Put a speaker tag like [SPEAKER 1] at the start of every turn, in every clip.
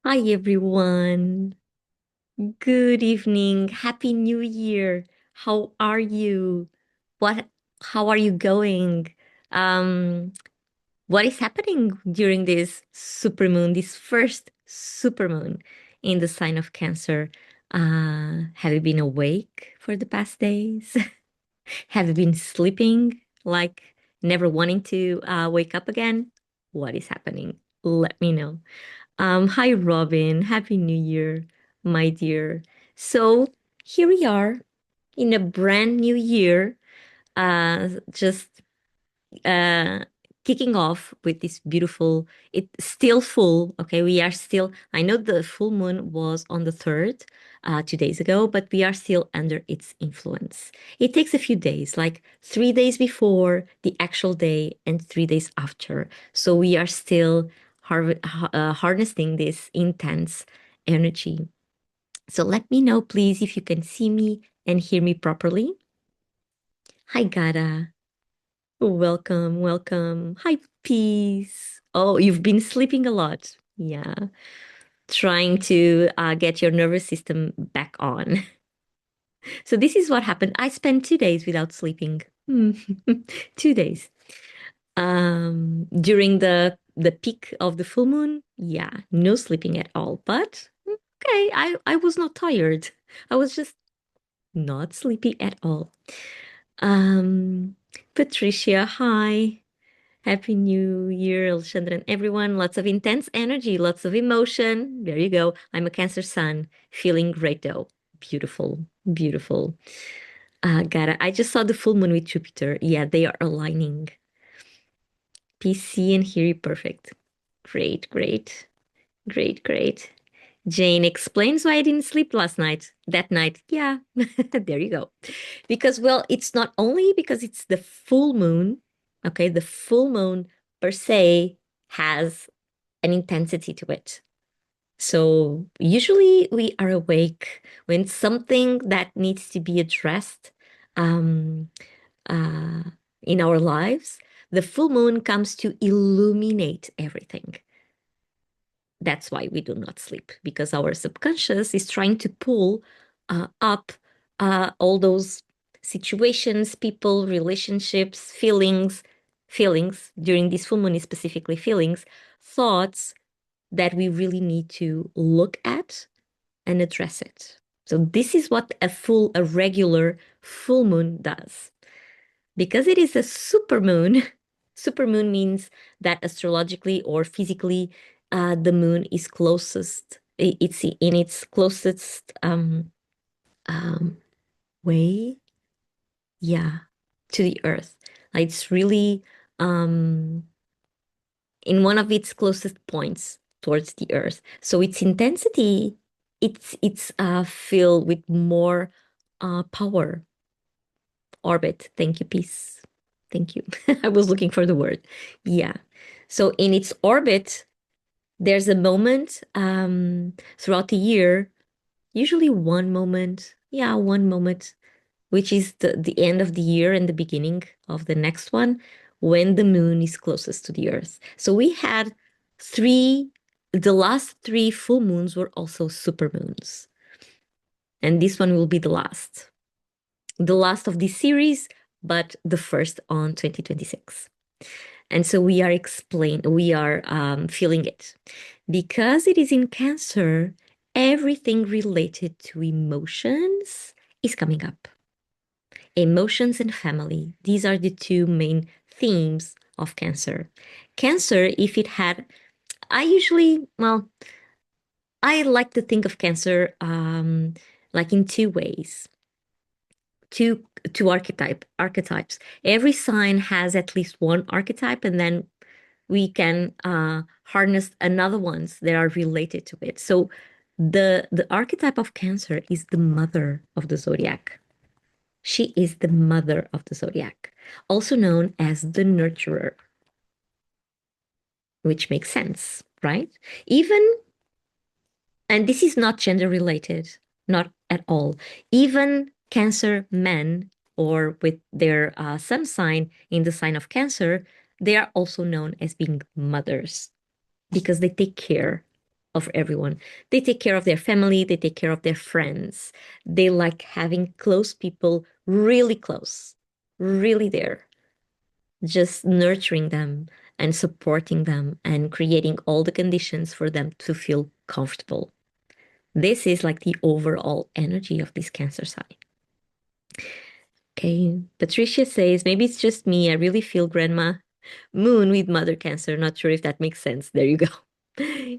[SPEAKER 1] Hi everyone. Good evening. Happy New Year. How are you? What how are you going? Um what is happening during this supermoon, this first supermoon in the sign of Cancer? Have you been awake for the past days? Have you been sleeping like never wanting to wake up again? What is happening? Let me know. Hi, Robin. Happy New Year, my dear. So here we are in a brand new year, just uh, kicking off with this beautiful, it's still full. Okay, we are still, I know the full moon was on the 3rd, 2 days ago, but we are still under its influence. It takes a few days, like 3 days before the actual day and 3 days after. So we are still harnessing this intense energy. So let me know, please, if you can see me and hear me properly. Hi, Gara. Welcome, welcome. Hi, Peace. Oh, you've been sleeping a lot. Yeah. Trying to get your nervous system back on. So this is what happened. I spent 2 days without sleeping. 2 days. During the peak of the full moon, yeah, no sleeping at all. But okay, I was not tired. I was just not sleepy at all. Um, Patricia, hi. Happy New Year, Alexandra, and everyone. Lots of intense energy, lots of emotion. There you go. I'm a Cancer sun, feeling great though. Beautiful, beautiful. Gara, I just saw the full moon with Jupiter. Yeah, they are aligning. PC and hear you perfect. Great, great, great, great. Jane explains why I didn't sleep last night. That night. Yeah, there you go. Because, well, it's not only because it's the full moon, okay? The full moon per se has an intensity to it. So usually we are awake when something that needs to be addressed um, uh, in our lives. The full moon comes to illuminate everything. That's why we do not sleep, because our subconscious is trying to pull up all those situations, people, relationships, feelings during this full moon, is specifically feelings, thoughts that we really need to look at and address it. So this is what a regular full moon does. Because it is a supermoon, supermoon means that astrologically or physically, the moon is closest, it's in its closest um, way, yeah, to the earth. Like it's really um, in one of its closest points towards the earth. So its intensity, it's filled with more power. Orbit. Thank you, peace. Thank you. I was looking for the word. Yeah. So in its orbit, there's a moment throughout the year, usually one moment. Yeah, one moment, which is the end of the year and the beginning of the next one, when the moon is closest to the earth. So we had three, the last three full moons were also super moons. And this one will be the last of this series, but the first on 2026. And so we are feeling it because it is in Cancer. Everything related to emotions is coming up. Emotions and family. These are the two main themes of Cancer. Cancer, if it had, I like to think of Cancer like in two ways. Two archetypes. Every sign has at least one archetype, and then we can harness another ones that are related to it. So the archetype of Cancer is the mother of the zodiac. She is the mother of the zodiac, also known as the nurturer, which makes sense, right? Even, and this is not gender related, not at all. Even Cancer men, or with their sun sign in the sign of Cancer, they are also known as being mothers because they take care. of everyone. They take care of their family, they take care of their friends. They like having close people really close, really there, just nurturing them and supporting them and creating all the conditions for them to feel comfortable. This is like the overall energy of this Cancer sign. Okay, Patricia says, maybe it's just me. I really feel Grandma Moon with Mother Cancer. Not sure if that makes sense. There you go.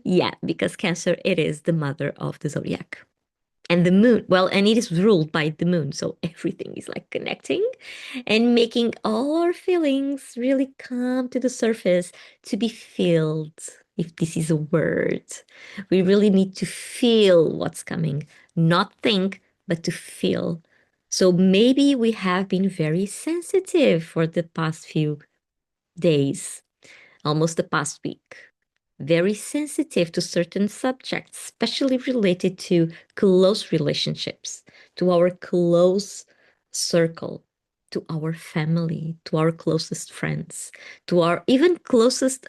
[SPEAKER 1] Yeah, because Cancer, it is the mother of the zodiac. And the moon, well, and it is ruled by the moon. So everything is like connecting and making all our feelings really come to the surface to be filled. If this is a word, we really need to feel what's coming, not think, but to feel. So maybe we have been very sensitive for the past few days, almost the past week, very sensitive to certain subjects, especially related to close relationships, to our close circle, to our family, to our closest friends, to our even closest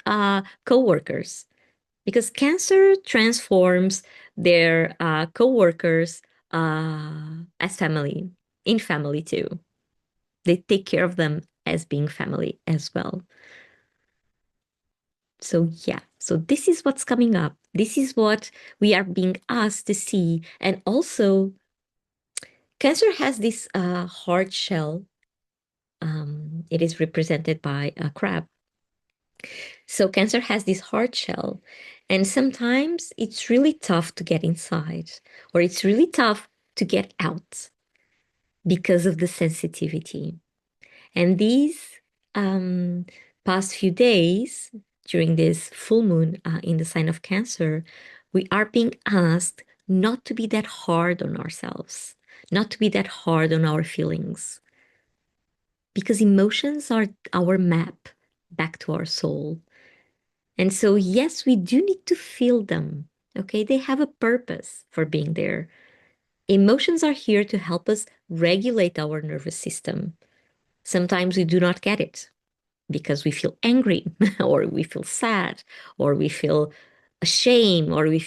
[SPEAKER 1] co-workers. Because Cancer transforms their co-workers as family, in family too. They take care of them as being family as well. So, yeah, so this is what's coming up. This is what we are being asked to see. And also, Cancer has this hard shell. It is represented by a crab. So, Cancer has this hard shell. And sometimes it's really tough to get inside, or it's really tough to get out because of the sensitivity. And these um, past few days, during this full moon in the sign of Cancer, we are being asked not to be that hard on ourselves, not to be that hard on our feelings, because emotions are our map back to our soul. And so, yes, we do need to feel them. Okay, they have a purpose for being there. Emotions are here to help us regulate our nervous system. Sometimes we do not get it because we feel angry or we feel sad or we feel ashamed or we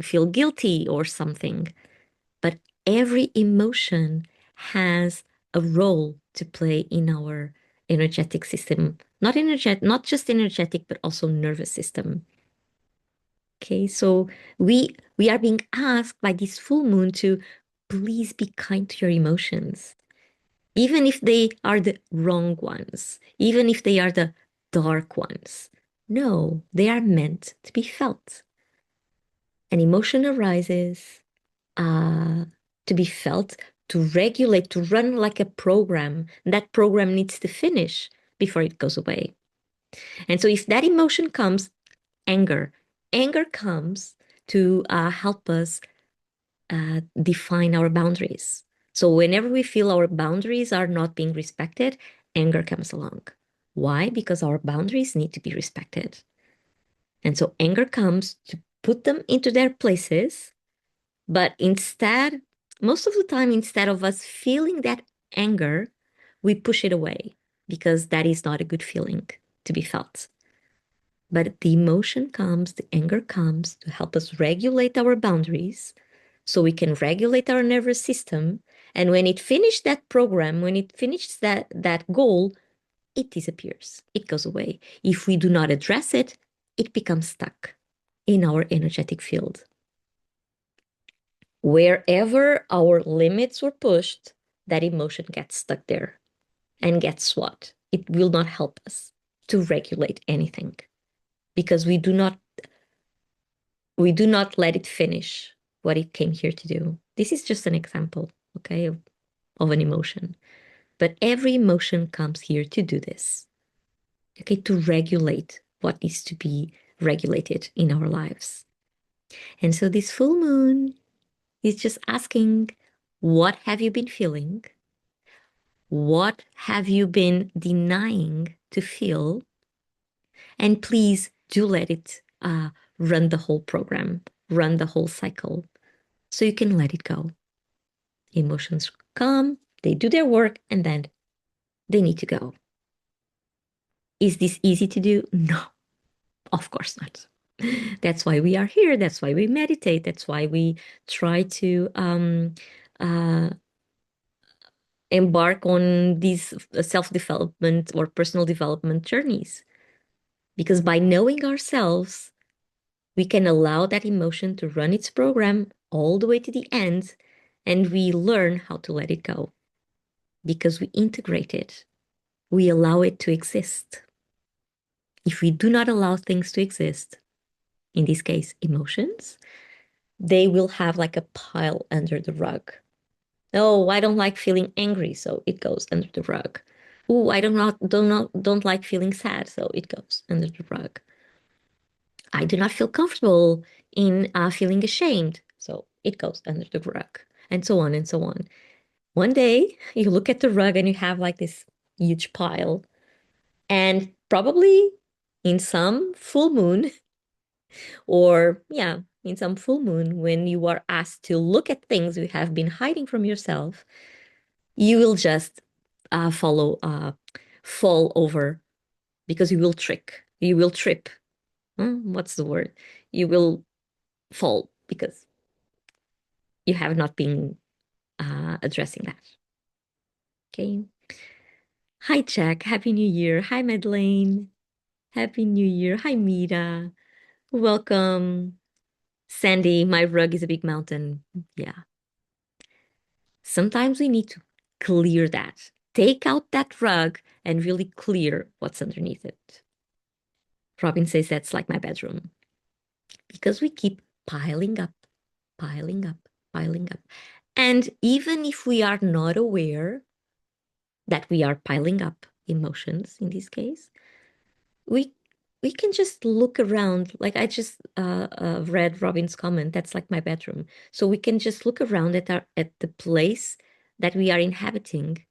[SPEAKER 1] feel guilty or something. But every emotion has a role to play in our energetic system, not just energetic, but also nervous system. Okay, so we are being asked by this full moon to please be kind to your emotions, even if they are the wrong ones, even if they are the dark ones. No, they are meant to be felt. An emotion arises uh, to be felt, to regulate, to run like a program. That program needs to finish before it goes away. And so if that emotion comes, anger, anger comes to help us define our boundaries. So whenever we feel our boundaries are not being respected, anger comes along. Why? Because our boundaries need to be respected. And so anger comes to put them into their places, but instead, most of the time, instead of us feeling that anger, we push it away because that is not a good feeling to be felt. But the emotion comes, the anger comes to help us regulate our boundaries so we can regulate our nervous system. And when it finished that program, when it finishes that goal, it disappears. It goes away. If we do not address it, it becomes stuck in our energetic field. Wherever our limits were pushed, that emotion gets stuck there. And guess what? It will not help us to regulate anything because we do not let it finish what it came here to do. This is just an example, okay, of an emotion. But every emotion comes here to do this, okay, to regulate what needs to be regulated in our lives. And so this full moon is just asking, what have you been feeling? What have you been denying to feel? And please do let it run the whole program, run the whole cycle, so you can let it go. Emotions come, they do their work, and then they need to go. Is this easy to do? No, of course not. That's why we are here. That's why we meditate. That's why we try to uh, embark on these self-development or personal development journeys. Because by knowing ourselves, we can allow that emotion to run its program all the way to the end, and we learn how to let it go because we integrate it. We allow it to exist. If we do not allow things to exist, in this case, emotions, they will have like a pile under the rug. Oh, I don't like feeling angry, so it goes under the rug. Oh, I don't like feeling sad, so it goes under the rug. I do not feel comfortable in feeling ashamed, so it goes under the rug, and so on and so on. One day, you look at the rug and you have like this huge pile, and probably in some full moon, or yeah, in some full moon, when you are asked to look at things you have been hiding from yourself, you will just fall over because you will trip. What's the word? You will fall because you have not been addressing that. Okay. Hi, Jack. Happy New Year. Hi, Madeleine. Happy New Year. Hi, Mira. Welcome. Sandy, my rug is a big mountain. Yeah. Sometimes we need to clear that. Take out that rug and really clear what's underneath it. Robin says that's like my bedroom because we keep piling up, piling up, piling up. And even if we are not aware that we are piling up emotions in this case, we we can just look around. Like I just read Robin's comment, that's like my bedroom. So we can just look around at the place that we are inhabiting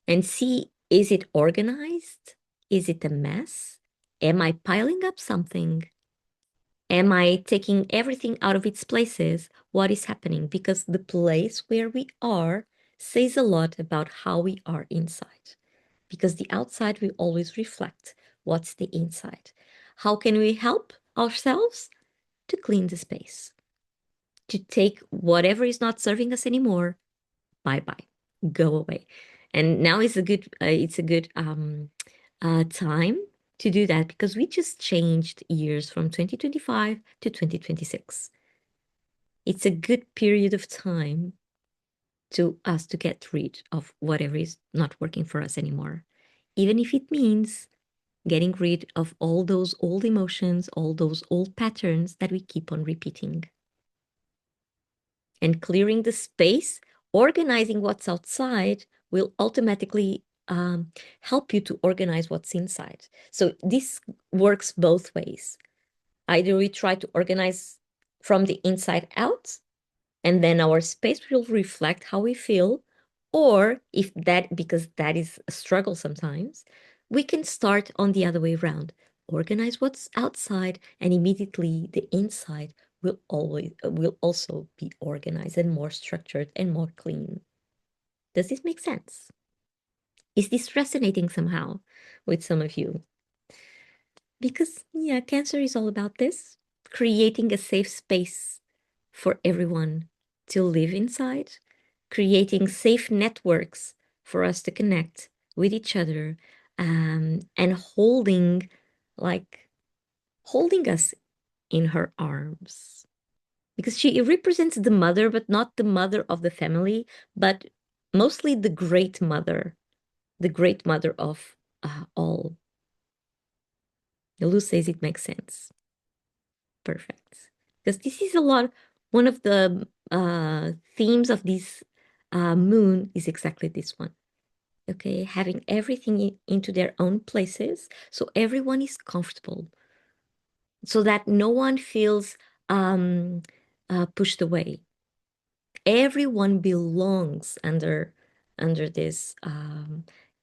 [SPEAKER 1] and see, is it organized? Is it a mess? Am I piling up something? Am I taking everything out of its places? What is happening? Because the place where we are says a lot about how we are inside. Because the outside will always reflect what's the inside. How can we help ourselves? To clean the space, to take whatever is not serving us anymore, bye bye, go away. And now is a good it's a good time to do that because we just changed years from 2025 to 2026. It's a good period of time to us to get rid of whatever is not working for us anymore, even if it means getting rid of all those old emotions, all those old patterns that we keep on repeating. And clearing the space, organizing what's outside will automatically help you to organize what's inside. So this works both ways. Either we try to organize from the inside out, and then our space will reflect how we feel, or if that, because that is a struggle sometimes, we can start on the other way around. Organize what's outside, and immediately the inside will also be organized and more structured and more clean. Does this make sense? Is this resonating somehow with some of you? Because yeah, cancer is all about this, creating a safe space for everyone to live inside, creating safe networks for us to connect with each other, and like holding us in her arms. Because she represents the mother, but not the mother of the family, but mostly the great mother of all. Lou says it makes sense. Perfect. Because this is a lot, one of the themes of this moon is exactly this one. Okay, having everything into their own places so everyone is comfortable, so that no one feels pushed away. Everyone belongs under this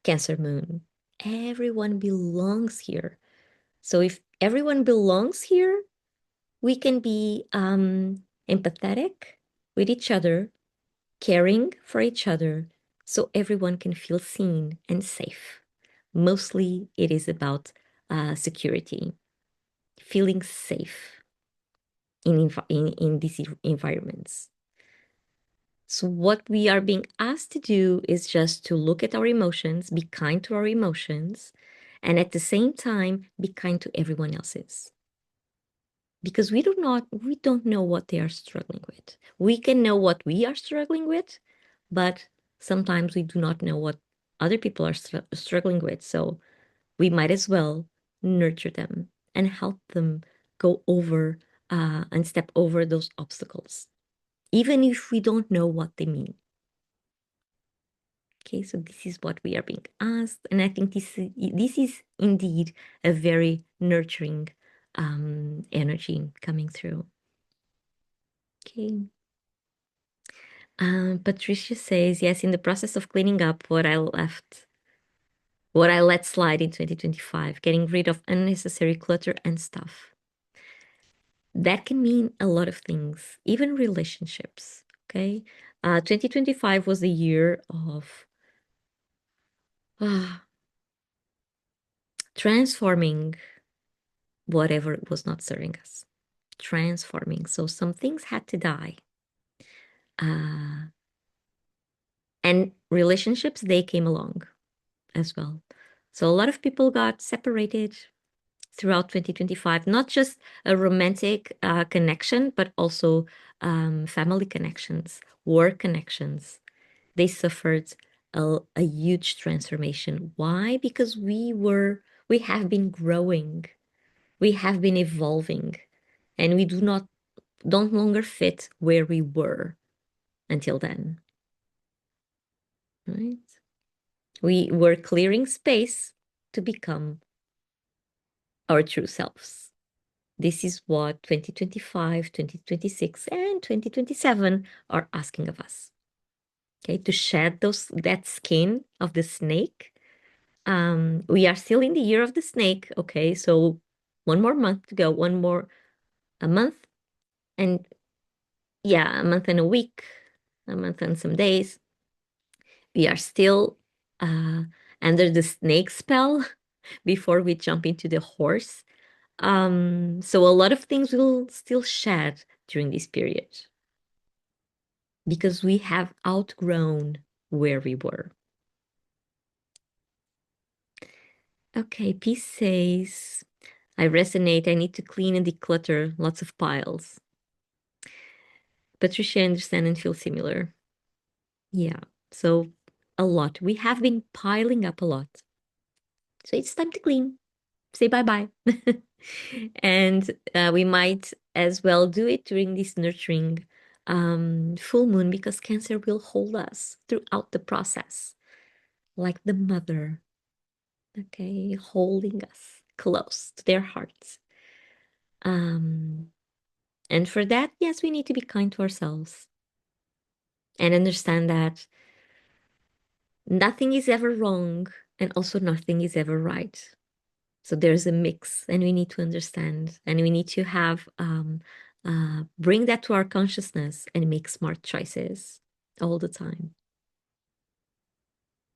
[SPEAKER 1] Cancer moon. Everyone belongs here. So if everyone belongs here, we can be empathetic with each other, caring for each other, so everyone can feel seen and safe. Mostly it is about security, feeling safe. in these environments. So what we are being asked to do is just to look at our emotions, be kind to our emotions, and at the same time be kind to everyone else's. Because we don't know what they are struggling with. We can know what we are struggling with, but sometimes we do not know what other people are struggling with. So we might as well nurture them and help them go over and step over those obstacles, even if we don't know what they mean. Okay, so this is what we are being asked, and I think this is indeed a very nurturing energy coming through. Okay. Patricia says, yes, in the process of cleaning up what I let slide in 2025, getting rid of unnecessary clutter and stuff. That can mean a lot of things, even relationships. Okay. 2025 was the year of uh, transforming whatever was not serving us. Transforming. So some things had to die. Uh, and relationships, they came along as well. So a lot of people got separated throughout 2025, not just a romantic connection, but also family connections, work connections. They suffered a huge transformation. Why? Because we have been growing, we have been evolving, and we don't longer fit where we were until then, right? We were clearing space to become our true selves. This is what 2025, 2026, and 2027 are asking of us. Okay, to shed that skin of the snake. We are still in the year of the snake. Okay, so one more month to go, a month, and yeah, a month and a week, a month and some days. We are still uh, under the snake spell before we jump into the horse. So a lot of things will still shed during this period because we have outgrown where we were. Okay, Peace says, I resonate. I need to clean and declutter lots of piles. Patricia, understand and feel similar. Yeah, so a lot. We have been piling up a lot. So it's time to clean. Say bye-bye. And we might as well do it during this nurturing full moon because Cancer will hold us throughout the process, like the mother, okay, holding us close to their hearts. Um, and for that, yes, we need to be kind to ourselves and understand that nothing is ever wrong and also nothing is ever right. So there's a mix, and we need to understand, and we need to have bring that to our consciousness and make smart choices all the time.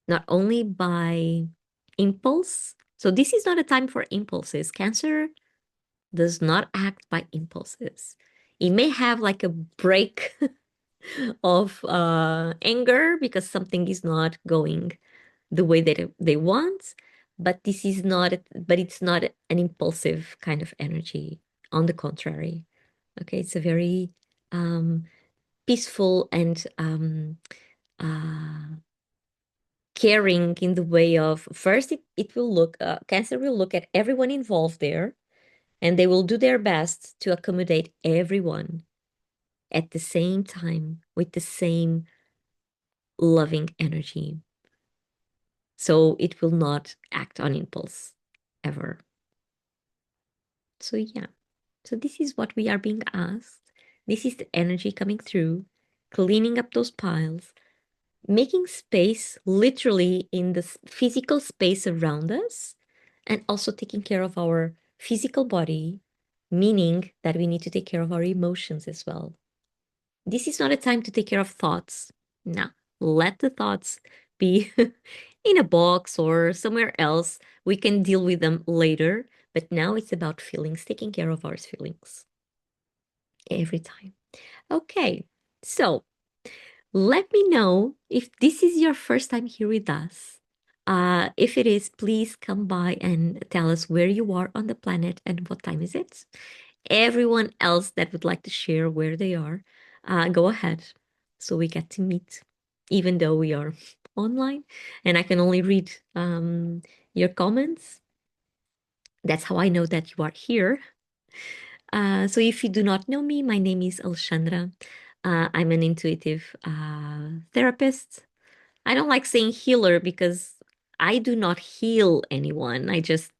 [SPEAKER 1] Not only by impulse. So this is not a time for impulses. Cancer does not act by impulses. It may have like a break of anger because something is not going the way that they want, but it's not an impulsive kind of energy. On the contrary, okay, it's a very um, peaceful and uh, caring in the way of first it will look Cancer will look at everyone involved there, and they will do their best to accommodate everyone at the same time with the same loving energy. So it will not act on impulse ever. So, yeah. So, this is what we are being asked. This is the energy coming through, cleaning up those piles, making space literally in the physical space around us, and also taking care of our physical body, meaning that we need to take care of our emotions as well. This is not a time to take care of thoughts. No, let the thoughts be in a box or somewhere else. We can deal with them later, but now it's about feelings, taking care of our feelings. every time. Okay, so let me know if this is your first time here with us. If it is, please come by and tell us where you are on the planet and what time is it. Everyone else that would like to share where they are, go ahead so we get to meet, even though we are online and I can only read your comments. That's how I know that you are here. So if you do not know me, my name is Alexandra. I'm an intuitive therapist. I don't like saying healer because I do not heal anyone. I just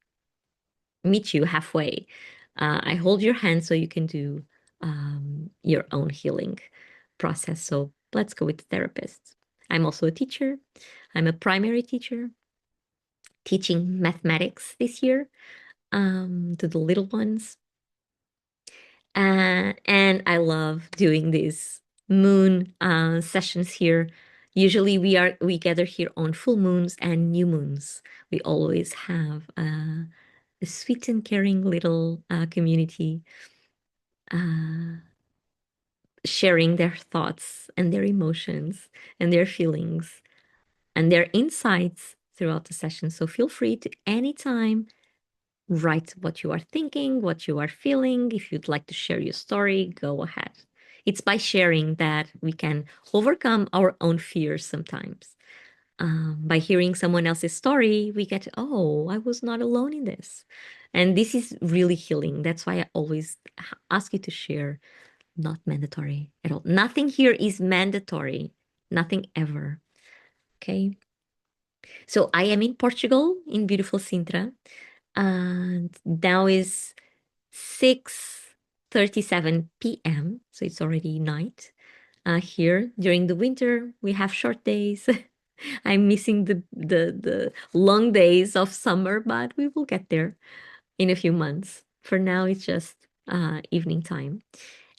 [SPEAKER 1] meet you halfway. I hold your hand so you can do your own healing process. So let's go with the therapist. I'm also a teacher. I'm a primary teacher teaching mathematics this year to the little ones. And I love doing these moon sessions here. Usually we gather here on full moons and new moons. We always have a sweet and caring little community uh, sharing their thoughts and their emotions and their feelings and their insights throughout the session. So feel free to anytime write what you are thinking, what you are feeling. If you'd like to share your story, go ahead. It's by sharing that we can overcome our own fears sometimes. By hearing someone else's story, we get, oh, I was not alone in this. And this is really healing. That's why I always ask you to share. Not mandatory at all. Nothing here is mandatory. Nothing ever. Okay. So I am in Portugal, in beautiful Sintra. And now is 6:37 p.m. So it's already night. Here during the winter, we have short days. I'm missing the long days of summer, but we will get there in a few months. For now, it's just evening time.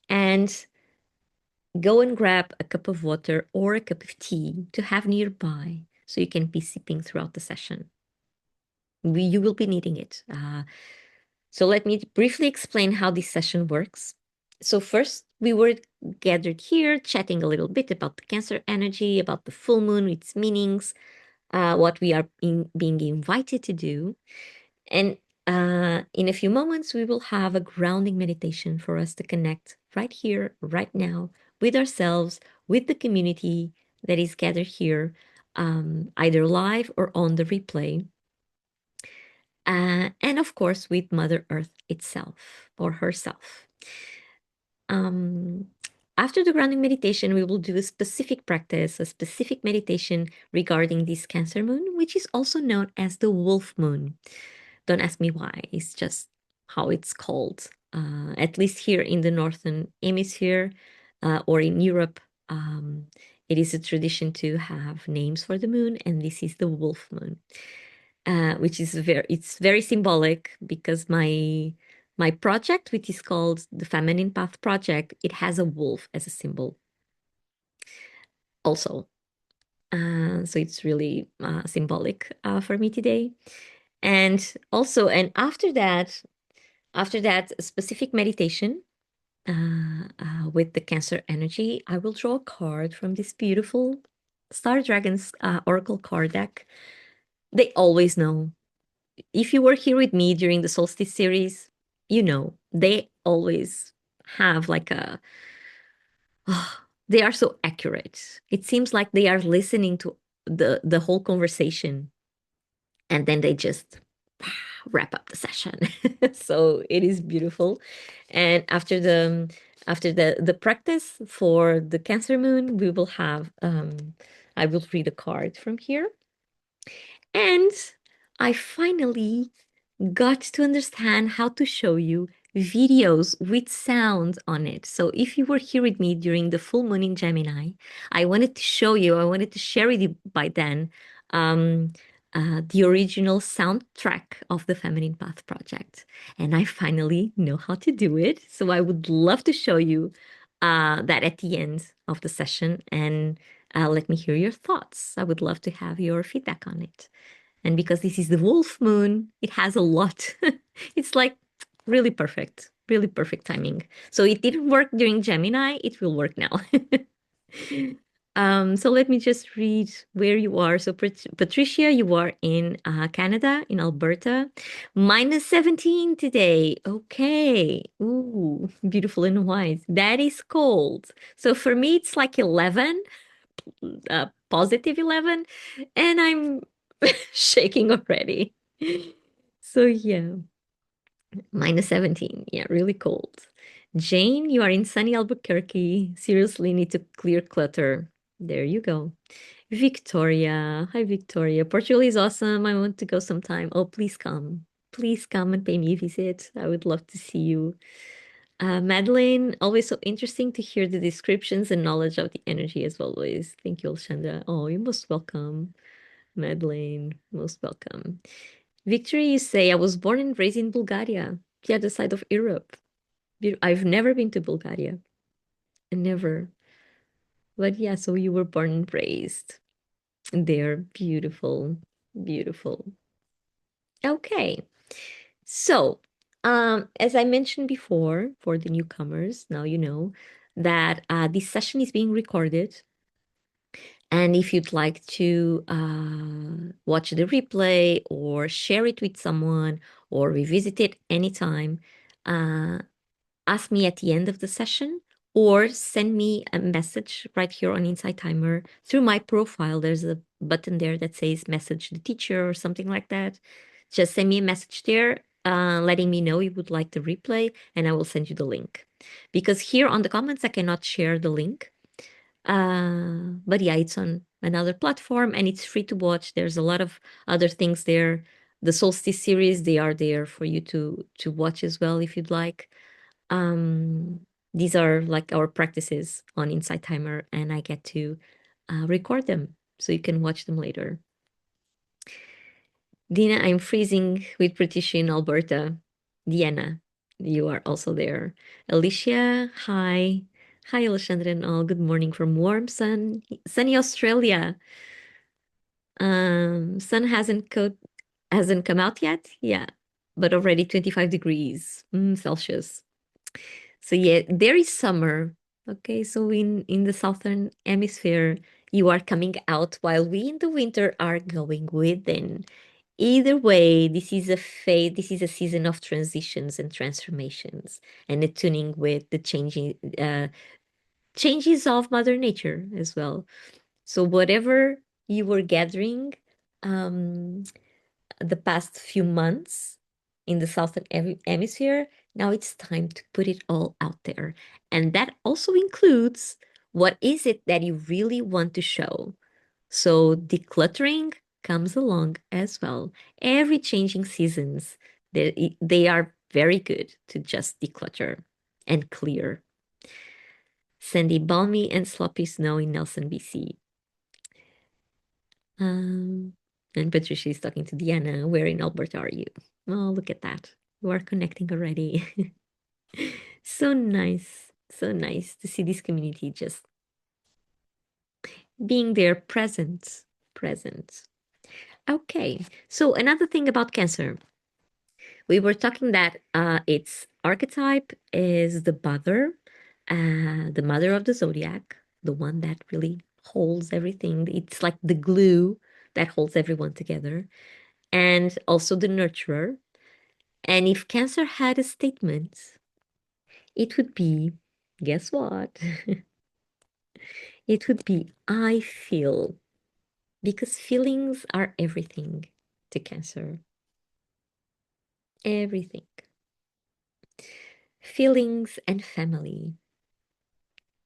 [SPEAKER 1] And go and grab a cup of water or a cup of tea to have nearby so you can be sipping throughout the session. You will be needing it. So let me briefly explain how this session works. So first, we were gathered here chatting a little bit about the Cancer energy, about the full moon, its meanings, what we are being invited to do. And in a few moments, we will have a grounding meditation for us to connect right here, right now, with ourselves, with the community that is gathered here, either live or on the replay. And of course, with Mother Earth itself or herself. Um, After the grounding meditation, we will do a specific practice, a specific meditation regarding this Cancer moon, which is also known as the wolf moon. Don't ask me why, it's just how it's called. At least here in the Northern Hemisphere or in Europe, it is a tradition to have names for the moon, and this is the wolf moon. Which is very symbolic because my project, which is called the Feminine Path Project, it has a wolf as a symbol also. So it's really symbolic for me today. And also, and after that specific meditation with the Cancer energy, I will draw a card from this beautiful Star Dragons Oracle card deck. They always know. If you were here with me during the solstice series, you know, they always have like a, they are so accurate. It seems like they are listening to the whole conversation and then they just wrap up the session. So it is beautiful. And after the practice for the Cancer moon, we will have I will read a card from here. And I finally got to understand how to show you videos with sound on it. So if you were here with me during the full moon in Gemini, I wanted to show you, I wanted to share with you by then um, the original soundtrack of the Feminine Path Project. And I finally know how to do it. So I would love to show you that at the end of the session and let me hear your thoughts. I would love to have your feedback on it. And because this is the wolf moon, it has a lot. It's like really perfect Really perfect timing. So it didn't work during Gemini, it will work now. So let me just read where you are. So Patricia, you are in Canada, in Alberta. -17 today. Okay. Ooh, beautiful and white. That is cold. So for me, it's like 11, positive 11, and I'm shaking already. So yeah, -17. Yeah, really cold. Jane, you are in sunny Albuquerque. Seriously need to clear clutter. There you go. Victoria. Hi, Victoria. Portugal is awesome. I want to go sometime. Oh, please come. Please come and pay me a visit. I would love to see you. Madeline, always so interesting to hear the descriptions and knowledge of the energy as always. Thank you, Alshanda. Oh, you're most welcome. Madeline, most welcome. Victory, you say, I was born and raised in Bulgaria, the other side of Europe. I've never been to Bulgaria. Never. But yeah, so you were born and raised. They're beautiful. Beautiful. Okay. So, as I mentioned before, for the newcomers, now you know that this session is being recorded. And if you'd like to watch the replay or share it with someone or revisit it anytime, uh, ask me at the end of the session or send me a message right here on Insight Timer through my profile. There's a button there that says message the teacher or something like that. Just send me a message there, letting me know you would like the replay, and I will send you the link. Because here on the comments, I cannot share the link. But yeah, it's on another platform and it's free to watch. There's a lot of other things there. The Solstice series, they are there for you to watch as well if you'd like. These are like our practices on Insight Timer, and I get to record them so you can watch them later. Dina, I'm freezing with Patricia in Alberta. Diana, you are also there. Alicia, hi. Hi, Alexandra and all. Good morning from warm sunny Australia. Sun hasn't come out yet. Yeah, but already 25 degrees Celsius. So yeah, there is summer. Okay, so in the southern hemisphere, you are coming out while we in the winter are going within. Either way, this is a phase, this is a season of transitions and transformations and attuning with the changing changes of Mother Nature as well. So whatever you were gathering um, the past few months in the southern hemisphere, now it's time to put it all out there. And that also includes what is it that you really want to show. So decluttering comes along as well. Every changing seasons, they are very good to just declutter and clear. Sandy, balmy and sloppy snow in Nelson, BC. Um, and Patricia is talking to Diana. Where in Alberta are you? Oh, look at that. You are connecting already. So nice. So nice to see this community just being there, present. Present. Okay. So another thing about Cancer. We were talking that its archetype is the mother of the zodiac, the one that really holds everything. It's like the glue that holds everyone together, and also the nurturer. And if Cancer had a statement, it would be, guess what? It would be, I feel, because feelings are everything to Cancer. Everything. Feelings and family,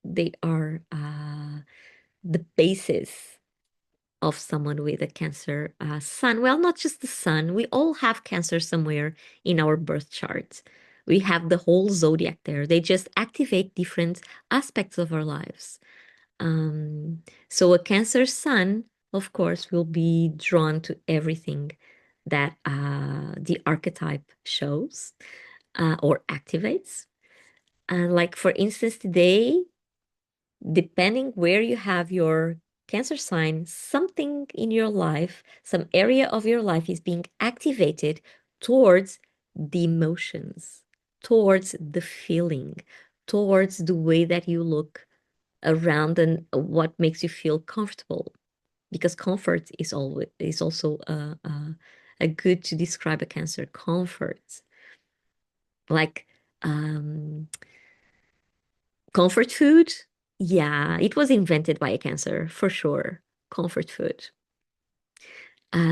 [SPEAKER 1] they are the basis of someone with a Cancer sun. Well, not just the sun. We all have Cancer somewhere in our birth charts. We have the whole zodiac there. They just activate different aspects of our lives. So a Cancer sun, of course, will be drawn to everything that the archetype shows or activates. Like for instance, today, depending where you have your Cancer sign, something in your life, some area of your life is being activated towards the emotions, towards the feeling, towards the way that you look around and what makes you feel comfortable. Because comfort is also a good to describe a Cancer. Comfort, like um, comfort food. Yeah, it was invented by a Cancer for sure. Comfort food.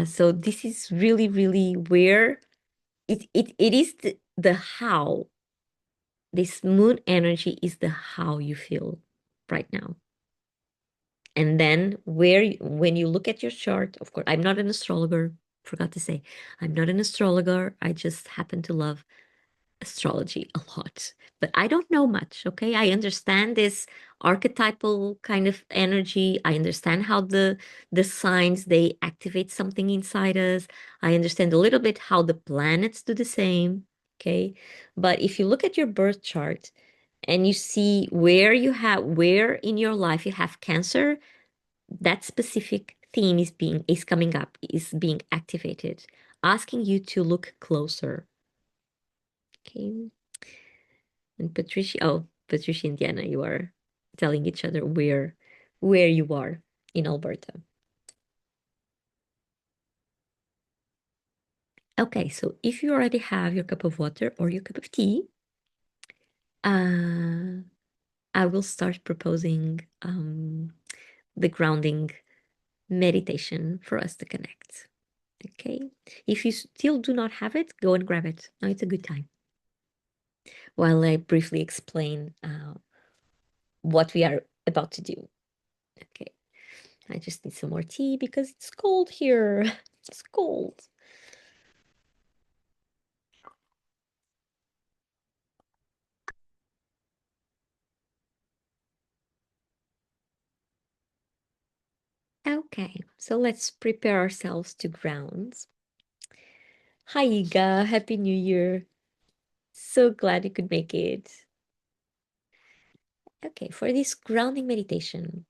[SPEAKER 1] So this is really, really where it is the how. This moon energy is the how you feel right now. And then when you look at your chart, of course, I'm not an astrologer, forgot to say, I'm not an astrologer. I just happen to love astrology a lot, but I don't know much. Okay. I understand this archetypal kind of energy. I understand how the signs they activate something inside us. I understand a little bit how the planets do the same. Okay. But if you look at your birth chart and you see where in your life you have Cancer, that specific theme is coming up, is being activated, asking you to look closer. Okay. And Patricia and Diana, you are telling each other where you are in Alberta. Okay, so if you already have your cup of water or your cup of tea, uh, I will start proposing the grounding meditation for us to connect. Okay, if you still do not have it, go and grab it. Now it's a good time. While I briefly explain what we are about to do. Okay, I just need some more tea because it's cold here. It's cold. Okay, so let's prepare ourselves to ground. Hi, Iga. Happy New Year. So glad you could make it. Okay, for this grounding meditation,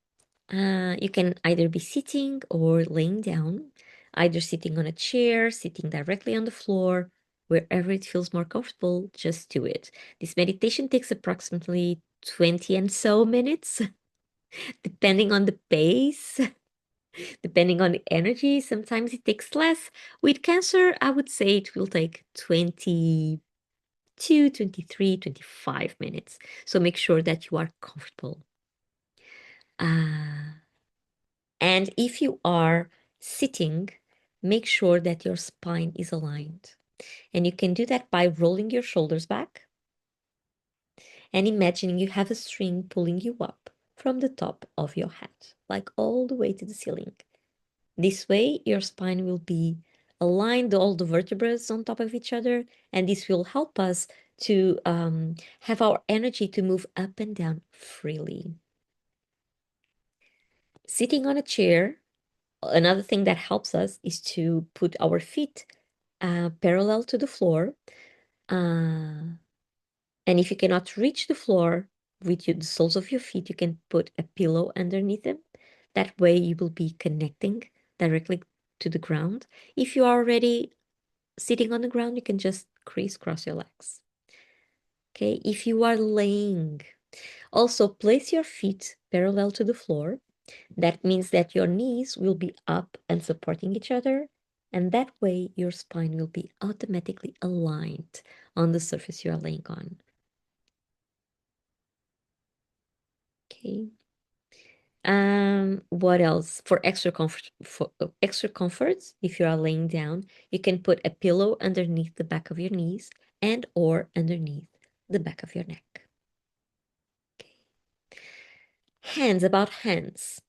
[SPEAKER 1] you can either be sitting or laying down, either sitting on a chair, sitting directly on the floor, wherever it feels more comfortable, just do it. This meditation takes approximately 20 and so minutes, depending on the pace, depending on the energy. Sometimes it takes less. With Cancer, I would say it will take 22, 23, 25 minutes. So make sure that you are comfortable. And if you are sitting, make sure that your spine is aligned. And you can do that by rolling your shoulders back and imagining you have a string pulling you up from the top of your head, like all the way to the ceiling. This way, your spine will be aligned, all the vertebrae on top of each other, and this will help us to have our energy to move up and down freely. Sitting on a chair, another thing that helps us is to put our feet parallel to the floor. And if you cannot reach the floor with the soles of your feet, you can put a pillow underneath them. That way you will be connecting directly to the ground. If you are already sitting on the ground, you can just crisscross your legs. Okay, if you are laying, also place your feet parallel to the floor. That means that your knees will be up and supporting each other, and that way your spine will be automatically aligned on the surface you are laying on. Okay. What else? For extra comforts, if you are laying down, you can put a pillow underneath the back of your knees and or underneath the back of your neck. Okay. Hands, about hands.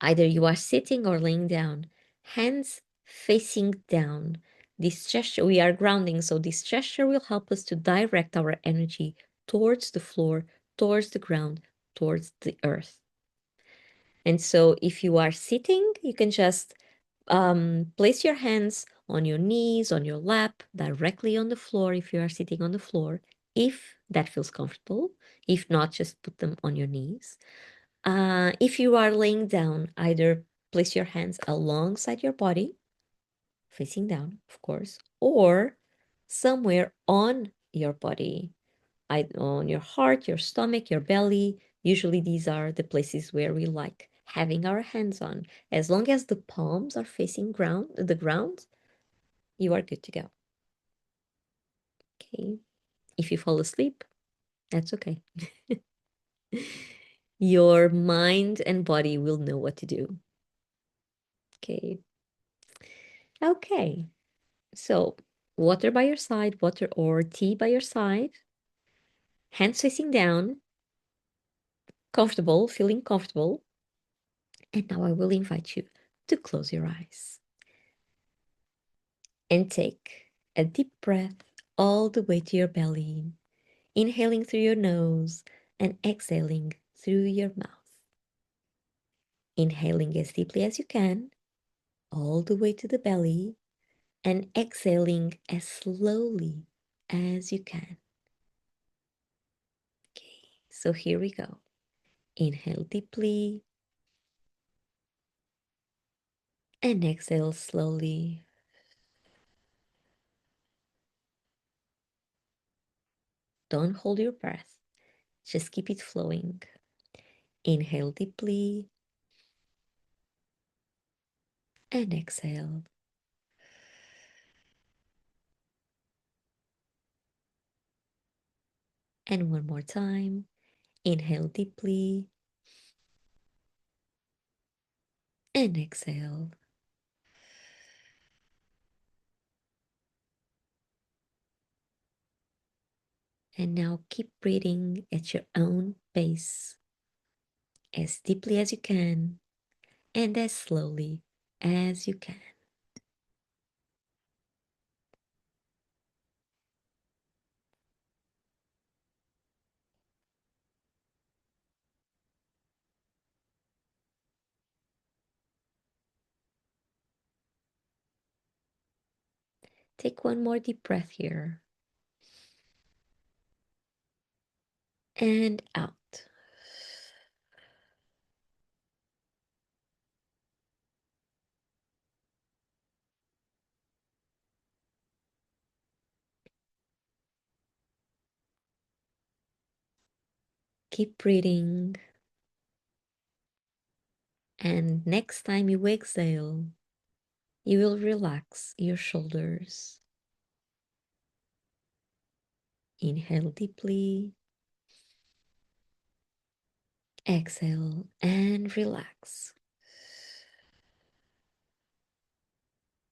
[SPEAKER 1] Either you are sitting or laying down, hands facing down. This gesture, we are grounding, so this gesture will help us to direct our energy towards the floor, towards the ground, towards the earth. And so if you are sitting, you can just place your hands on your knees, on your lap, directly on the floor if you are sitting on the floor, if that feels comfortable. If not, just put them on your knees. If you are laying down, either place your hands alongside your body, facing down, of course, or somewhere on your body, on your heart, your stomach, your belly. Usually these are the places where we like having our hands on. As long as the palms are facing the ground, you are good to go. Okay. If you fall asleep, that's okay. Your mind and body will know what to do. Okay. Okay. So, water by your side, water or tea by your side, hands facing down, comfortable, feeling comfortable. And now I will invite you to close your eyes and take a deep breath all the way to your belly, inhaling through your nose and exhaling through your mouth. Inhaling as deeply as you can, all the way to the belly, and exhaling as slowly as you can. Okay, so here we go. Inhale deeply and exhale slowly. Don't hold your breath, just keep it flowing. Inhale deeply and exhale. And one more time. Inhale deeply and exhale. And now keep breathing at your own pace, as deeply as you can and as slowly as you can. Take one more deep breath here and out. Keep breathing. And next time you exhale, you will relax your shoulders. Inhale deeply, exhale, and relax.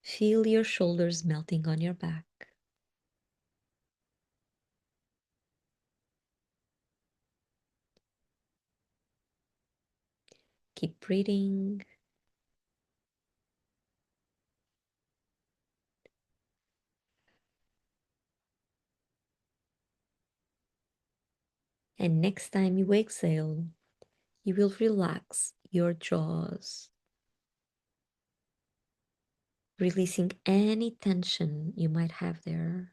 [SPEAKER 1] Feel your shoulders melting on your back. Keep breathing. And next time you exhale, you will relax your jaws, releasing any tension you might have there.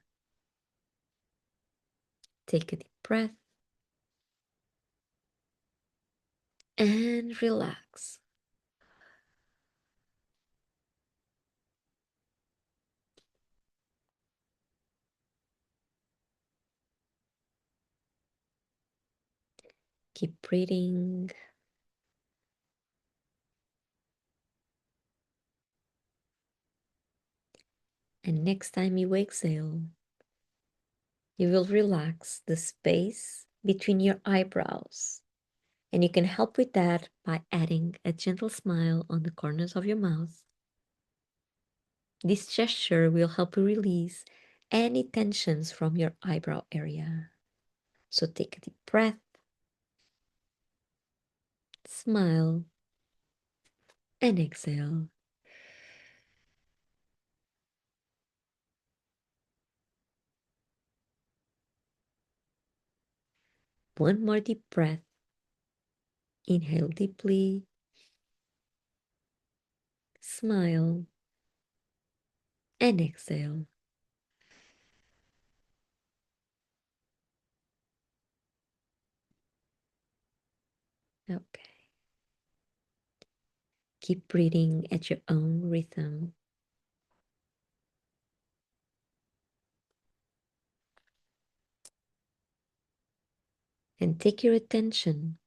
[SPEAKER 1] Take a deep breath and relax. Keep breathing. And next time you exhale, you will relax the space between your eyebrows. And you can help with that by adding a gentle smile on the corners of your mouth. This gesture will help you release any tensions from your eyebrow area. So take a deep breath, smile, and exhale. One more deep breath. Inhale deeply, smile, and exhale. Okay. Keep breathing at your own rhythm. And take your attention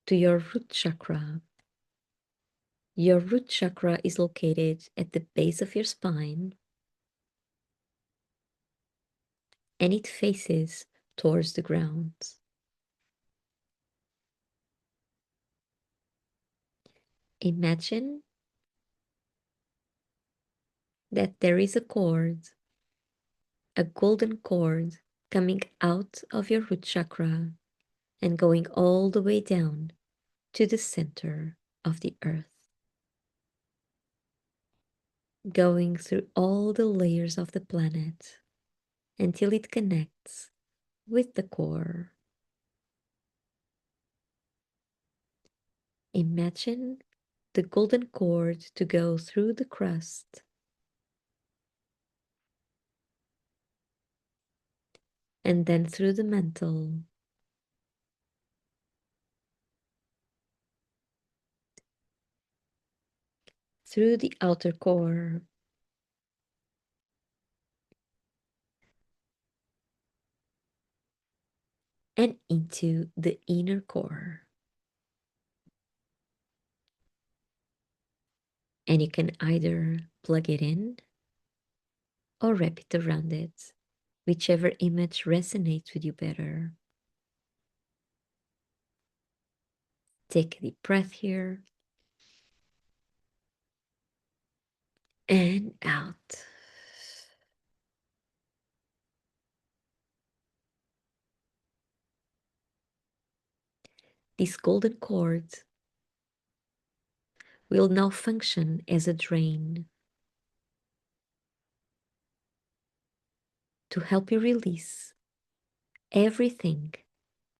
[SPEAKER 1] to your root chakra. Your root chakra is located at the base of your spine and it faces towards the ground. Imagine that there is a cord, a golden cord, coming out of your root chakra and going all the way down to the center of the earth, going through all the layers of the planet until it connects with the core. Imagine the golden cord to go through the crust and then through the mantle, through the outer core, and into the inner core. And you can either plug it in or wrap it around it, whichever image resonates with you better. Take a deep breath here and out. This golden cord will now function as a drain to help you release everything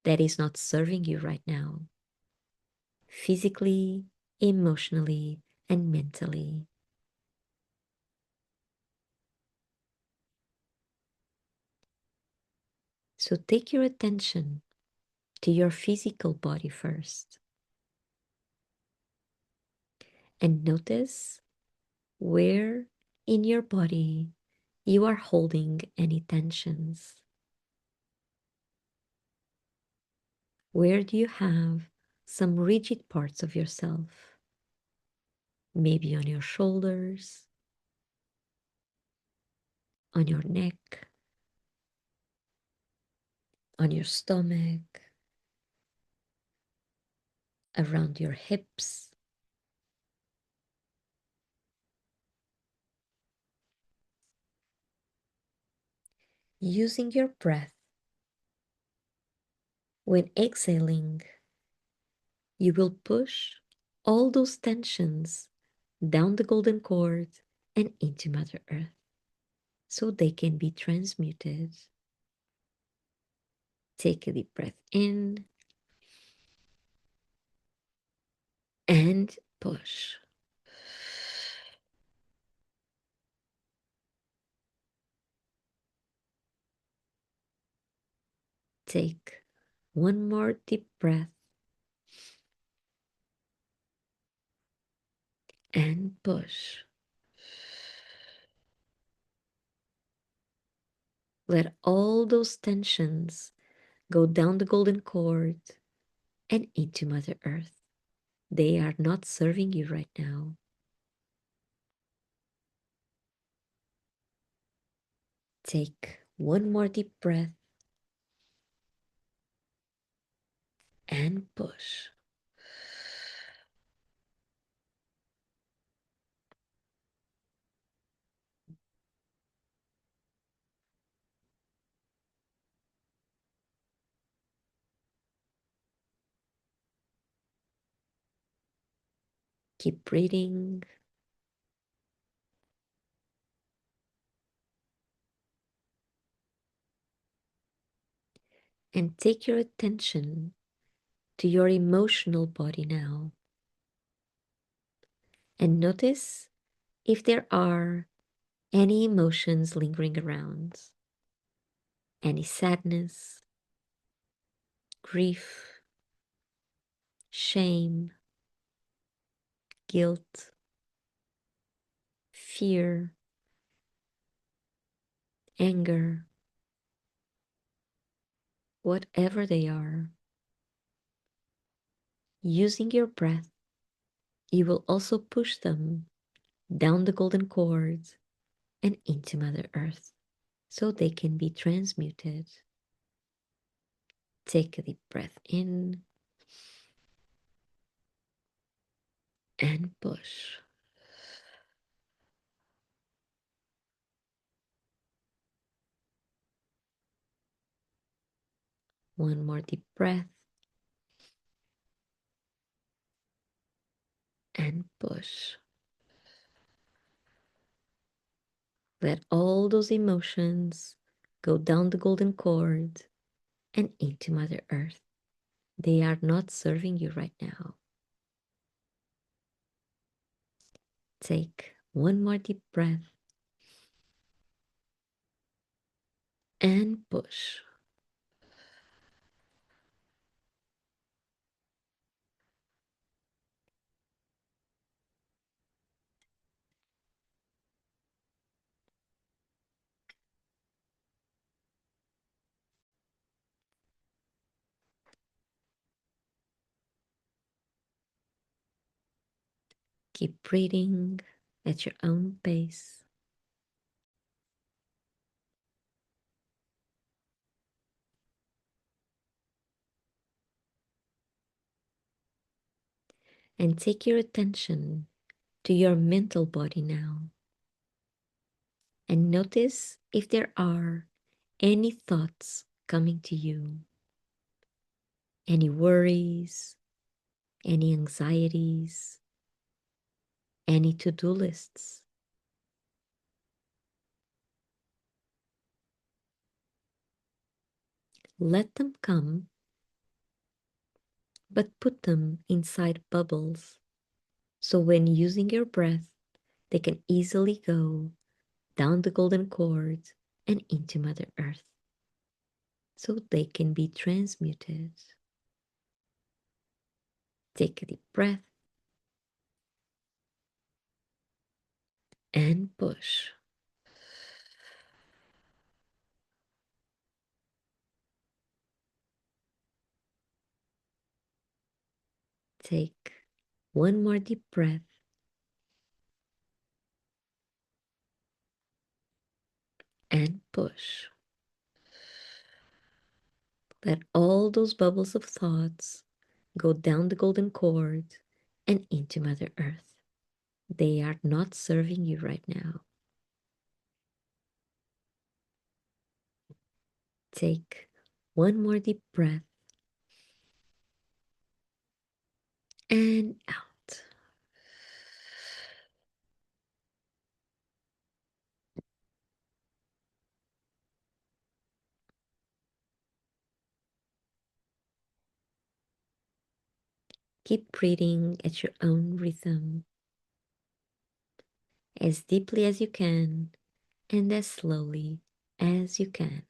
[SPEAKER 1] that is not serving you right now, physically, emotionally, and mentally. So take your attention to your physical body first and notice where in your body you are holding any tensions. Where do you have some rigid parts of yourself? Maybe on your shoulders, on your neck, on your stomach, around your hips. Using your breath, when exhaling, you will push all those tensions down the golden cord and into Mother Earth so they can be transmuted. Take a deep breath in and push. Take one more deep breath and push. Let all those tensions go down the golden cord and into Mother Earth. They are not serving you right now. Take one more deep breath and push. Keep breathing. And take your attention to your emotional body now. And notice if there are any emotions lingering around, any sadness, grief, shame, guilt, fear, anger, whatever they are. Using your breath, you will also push them down the golden cords and into Mother Earth so they can be transmuted. Take a deep breath in and push. One more deep breath and push. Let all those emotions go down the golden cord and into Mother Earth. They are not serving you right now. Take one more deep breath and push. Keep breathing at your own pace. And take your attention to your mental body now. And notice if there are any thoughts coming to you, any worries, any anxieties, any to do lists. Let them come, but put them inside bubbles so when using your breath, they can easily go down the golden cord and into Mother Earth so they can be transmuted. Take a deep breath and push. Take one more deep breath and push. Let all those bubbles of thoughts go down the golden cord and into Mother Earth. They are not serving you right now. Take one more deep breath and out. Keep breathing at your own rhythm, as deeply as you can and as slowly as you can.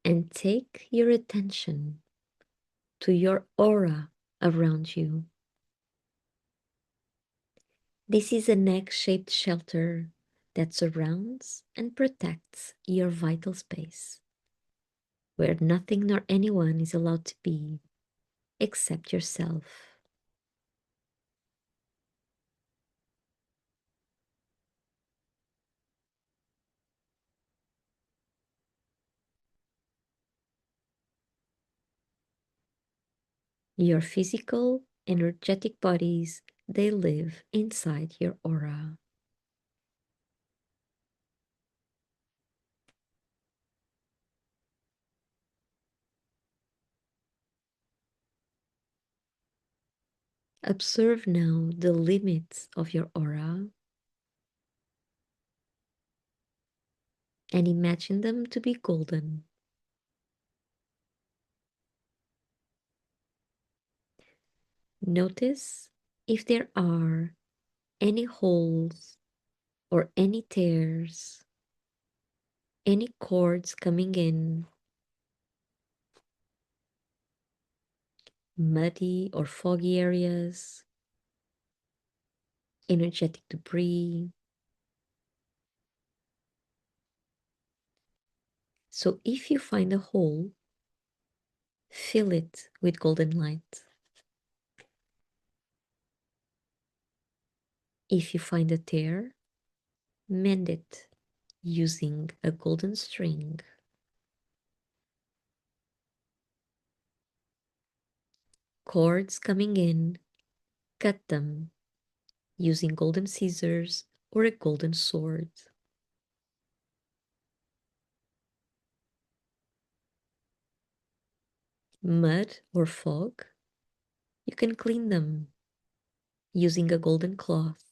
[SPEAKER 1] And take your attention to your aura around you. This is an egg-shaped shelter that surrounds and protects your vital space, where nothing nor anyone is allowed to be except yourself. Your physical, energetic bodies, they live inside your aura. Observe now the limits of your aura and imagine them to be golden. Notice if there are any holes or any tears, any cords coming in muddy or foggy areas, energetic debris. So if you find a hole, fill it with golden light. If you find a tear, mend it using a golden string. Cords coming in, cut them using golden scissors or a golden sword. Mud or fog, you can clean them using a golden cloth.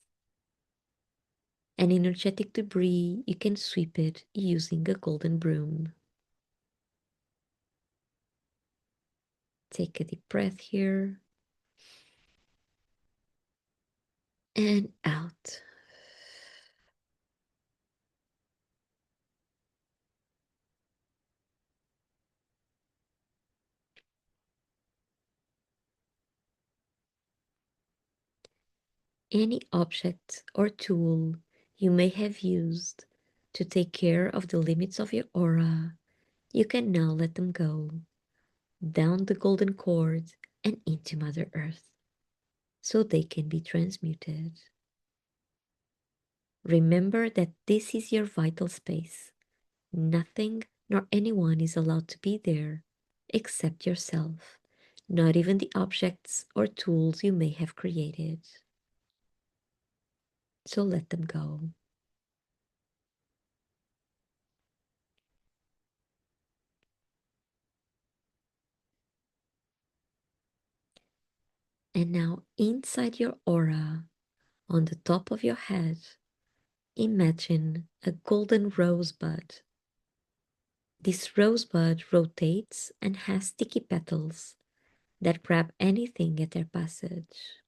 [SPEAKER 1] And energetic debris, you can sweep it using a golden broom. Take a deep breath here and out. Any object or tool you may have used to take care of the limits of your aura, you can now let them go down the golden cord and into Mother Earth so they can be transmuted. Remember that this is your vital space. Nothing nor anyone is allowed to be there except yourself, not even the objects or tools you may have created. So let them go. And now, inside your aura, on the top of your head, imagine a golden rosebud. This rosebud rotates and has sticky petals that grab anything at their passage.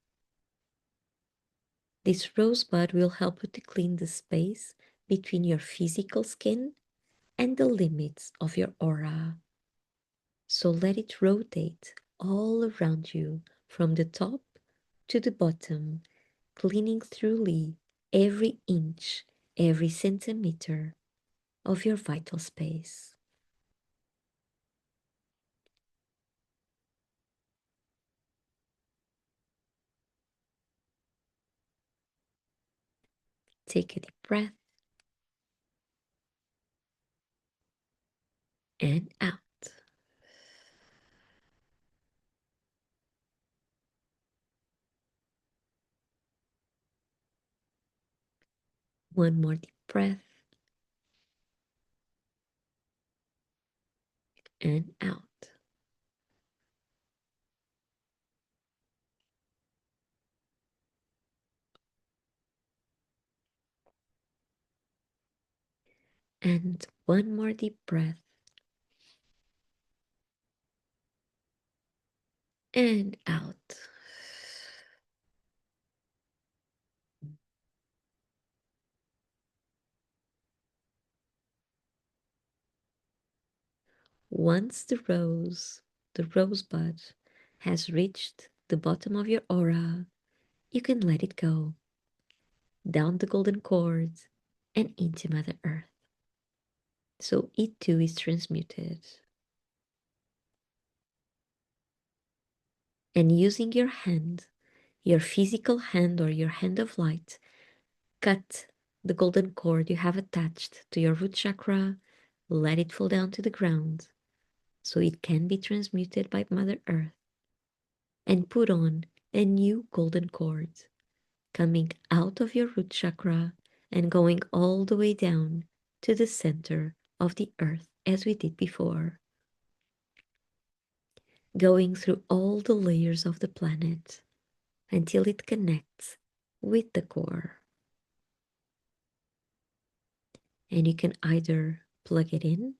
[SPEAKER 1] This rosebud will help you to clean the space between your physical skin and the limits of your aura. So let it rotate all around you from the top to the bottom, cleaning thoroughly every inch, every centimeter of your vital space. Take a deep breath and out. One more deep breath and out. And one more deep breath and out. Once the rosebud, has reached the bottom of your aura, you can let it go down the golden cord and into Mother Earth. So it too is transmuted. And using your hand, your physical hand or your hand of light, cut the golden cord you have attached to your root chakra, let it fall down to the ground so it can be transmuted by Mother Earth, and put on a new golden cord coming out of your root chakra and going all the way down to the center of the earth as we did before, going through all the layers of the planet until it connects with the core. And you can either plug it in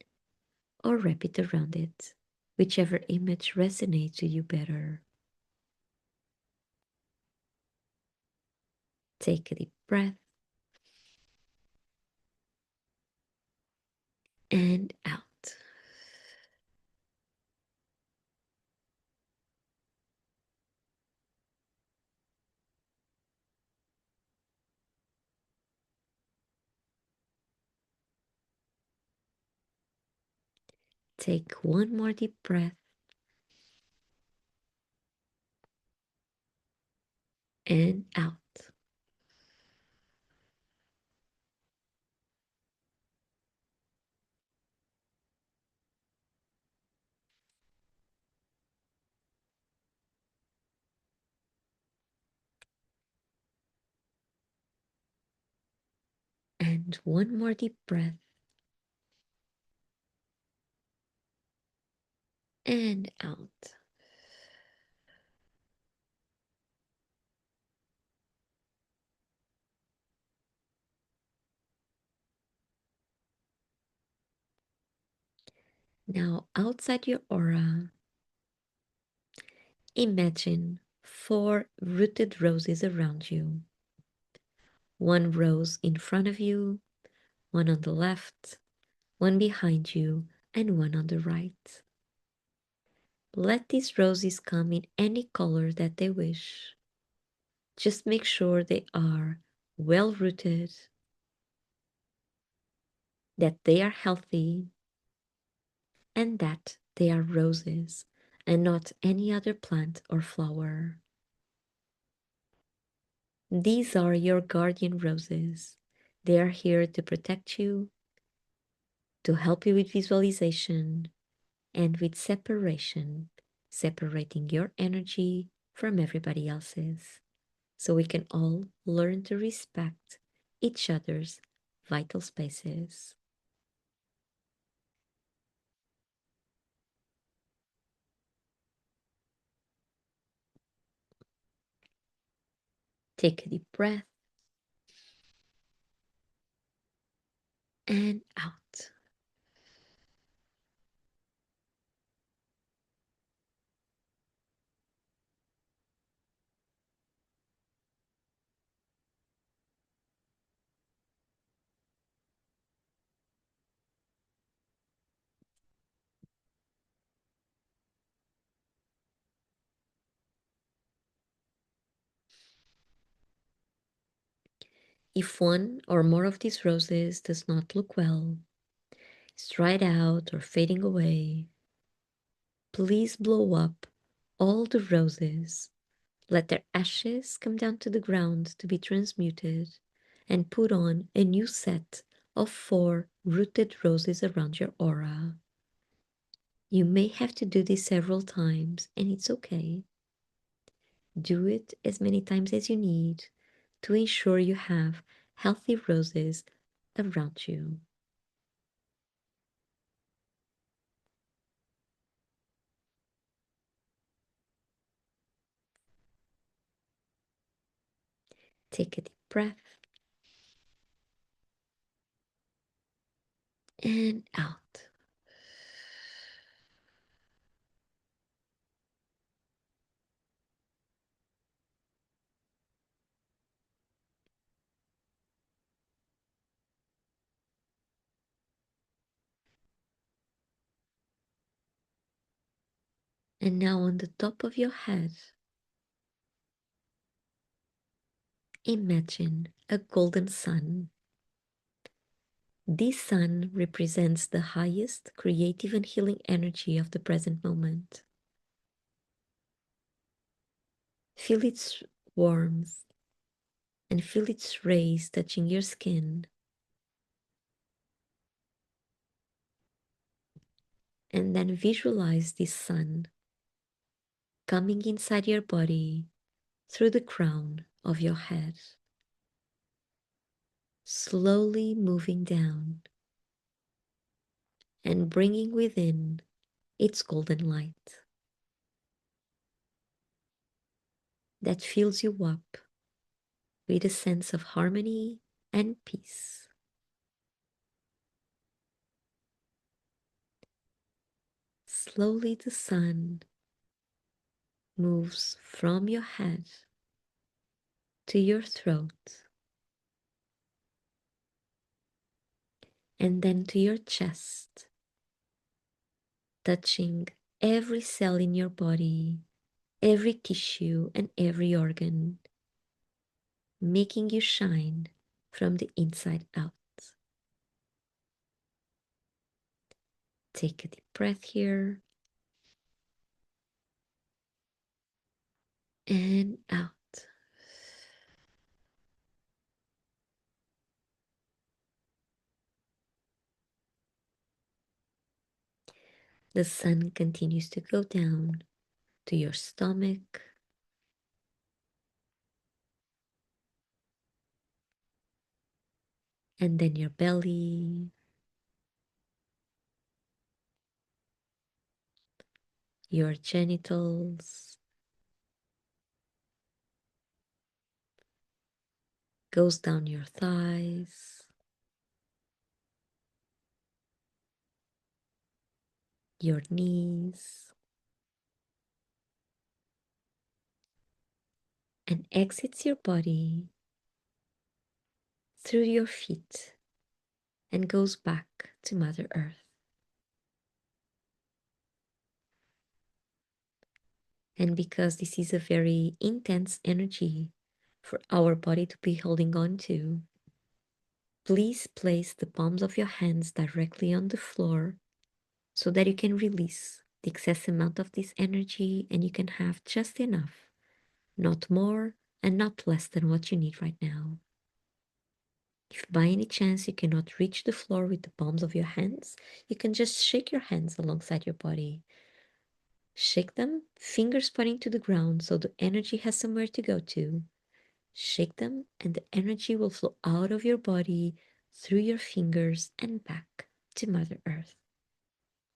[SPEAKER 1] or wrap it around it, whichever image resonates with you better. Take a deep breath and out. Take one more deep breath and out. And one more deep breath and out. Now, outside your aura, imagine 4 rooted roses around you. One rose in front of you, one on the left, one behind you, and one on the right. Let these roses come in any color that they wish. Just make sure they are well rooted, that they are healthy, and that they are roses and not any other plant or flower. These are your guardian roses. They are here to protect you, to help you with visualization and with separation, separating your energy from everybody else's, so we can all learn to respect each other's vital spaces. Take a deep breath and out. If one or more of these roses does not look well, is dried out or fading away, please blow up all the roses. Let their ashes come down to the ground to be transmuted and put on a new set of 4 rooted roses around your aura. You may have to do this several times, and it's okay. Do it as many times as you need to ensure you have healthy roses around you. Take a deep breath and out. And now on the top of your head, imagine a golden sun. This sun represents the highest creative and healing energy of the present moment. Feel its warmth and feel its rays touching your skin. And then visualize this sun coming inside your body through the crown of your head, slowly moving down and bringing within its golden light that fills you up with a sense of harmony and peace. Slowly the sun moves from your head to your throat and then to your chest, touching every cell in your body, every tissue, and every organ, making you shine from the inside out. Take a deep breath here and out. The sun continues to go down to your stomach, and then your belly, your genitals, goes down your thighs, your knees, and exits your body through your feet and goes back to Mother Earth. And because this is a very intense energy for our body to be holding on to, please place the palms of your hands directly on the floor so that you can release the excess amount of this energy and you can have just enough, not more and not less than what you need right now. If by any chance you cannot reach the floor with the palms of your hands, you can just shake your hands alongside your body. Shake them, fingers pointing to the ground so the energy has somewhere to go to. Shake them and the energy will flow out of your body through your fingers and back to Mother Earth.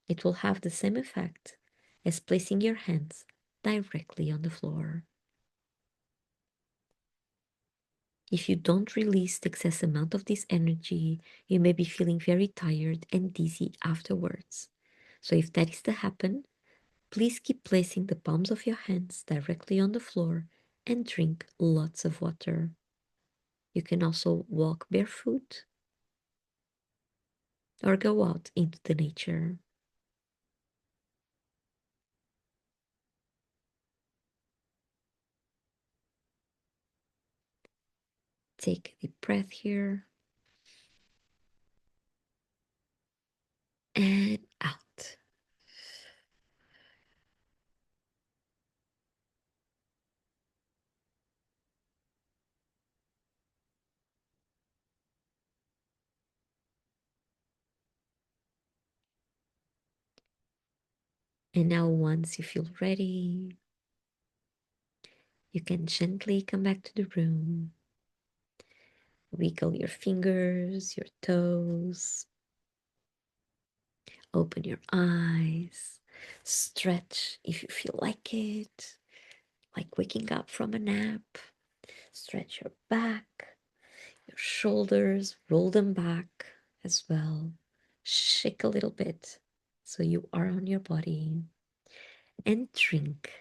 [SPEAKER 1] It will have the same effect as placing your hands directly on the floor. If you don't release the excess amount of this energy, you may be feeling very tired and dizzy afterwards. So if that is to happen, please keep placing the palms of your hands directly on the floor and drink lots of water. You can also walk barefoot or go out into the nature. Take a deep breath here and out. And now, once you feel ready, you can gently come back to the room. Wiggle your fingers, your toes. Open your eyes. Stretch if you feel like it, like waking up from a nap. Stretch your back, your shoulders, roll them back as well. Shake a little bit so you are on your body and drink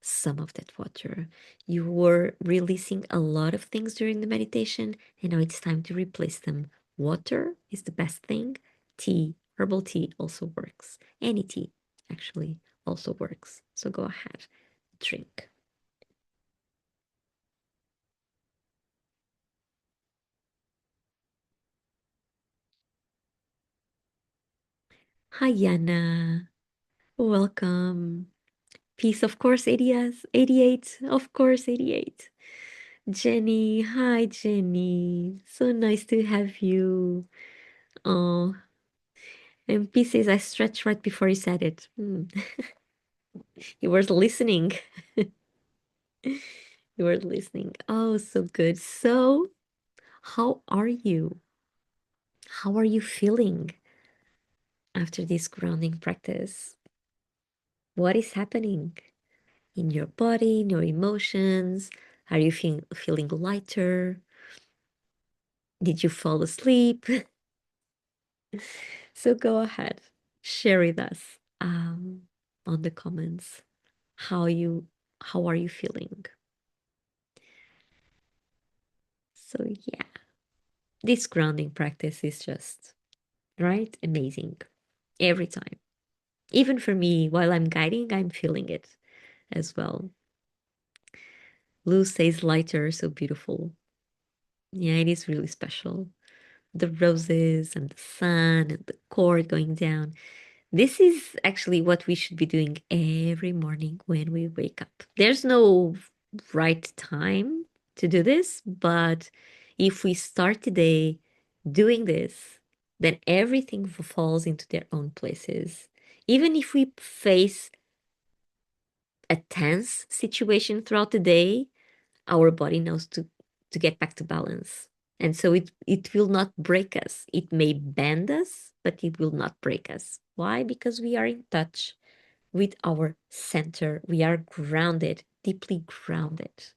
[SPEAKER 1] some of that water. You were releasing a lot of things during the meditation, and now it's time to replace them. Water is the best thing. Tea, herbal tea also works. Any tea actually also works. So go ahead, drink. Hi, Yana. Welcome. Peace, of course, 88. Of course, 88. Jenny, hi, Jenny. So nice to have you. Oh, and pieces I stretched right before you said it. You were listening. You were listening. Oh, so good. So, how are you? How are you feeling after this grounding practice? What is happening in your body, in your emotions? Are you feeling lighter? Did you fall asleep? So go ahead, share with us on the comments how you how are you feeling. So yeah, this grounding practice is just right amazing every time. Even for me, while I'm guiding, I'm feeling it as well. Lou says lighter, so beautiful. Yeah, it is really special. The roses and the sun and the cord going down. This is actually what we should be doing every morning when we wake up. There's no right time to do this, but if we start today doing this, then everything falls into their own places. Even if we face a tense situation throughout the day, our body knows to get back to balance. And so it will not break us. It may bend us, but it will not break us. Why? Because we are in touch with our center. We are grounded, deeply grounded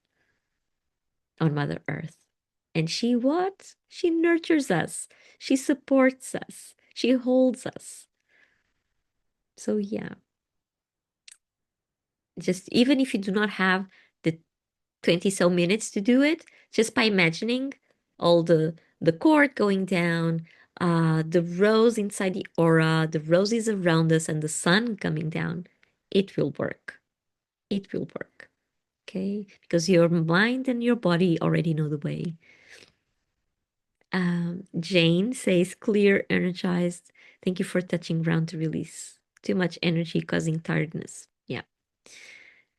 [SPEAKER 1] on Mother Earth. And she what? She nurtures us. She supports us. She holds us. So yeah, just even if you do not have the 20 so minutes to do it, just by imagining all the cord going down, the rose inside the aura, the roses around us, and the sun coming down, it will work. It will work. Okay, because your mind and your body already know the way. Jane says, clear, energized. Thank you for touching ground to release. Too much energy causing tiredness. Yeah,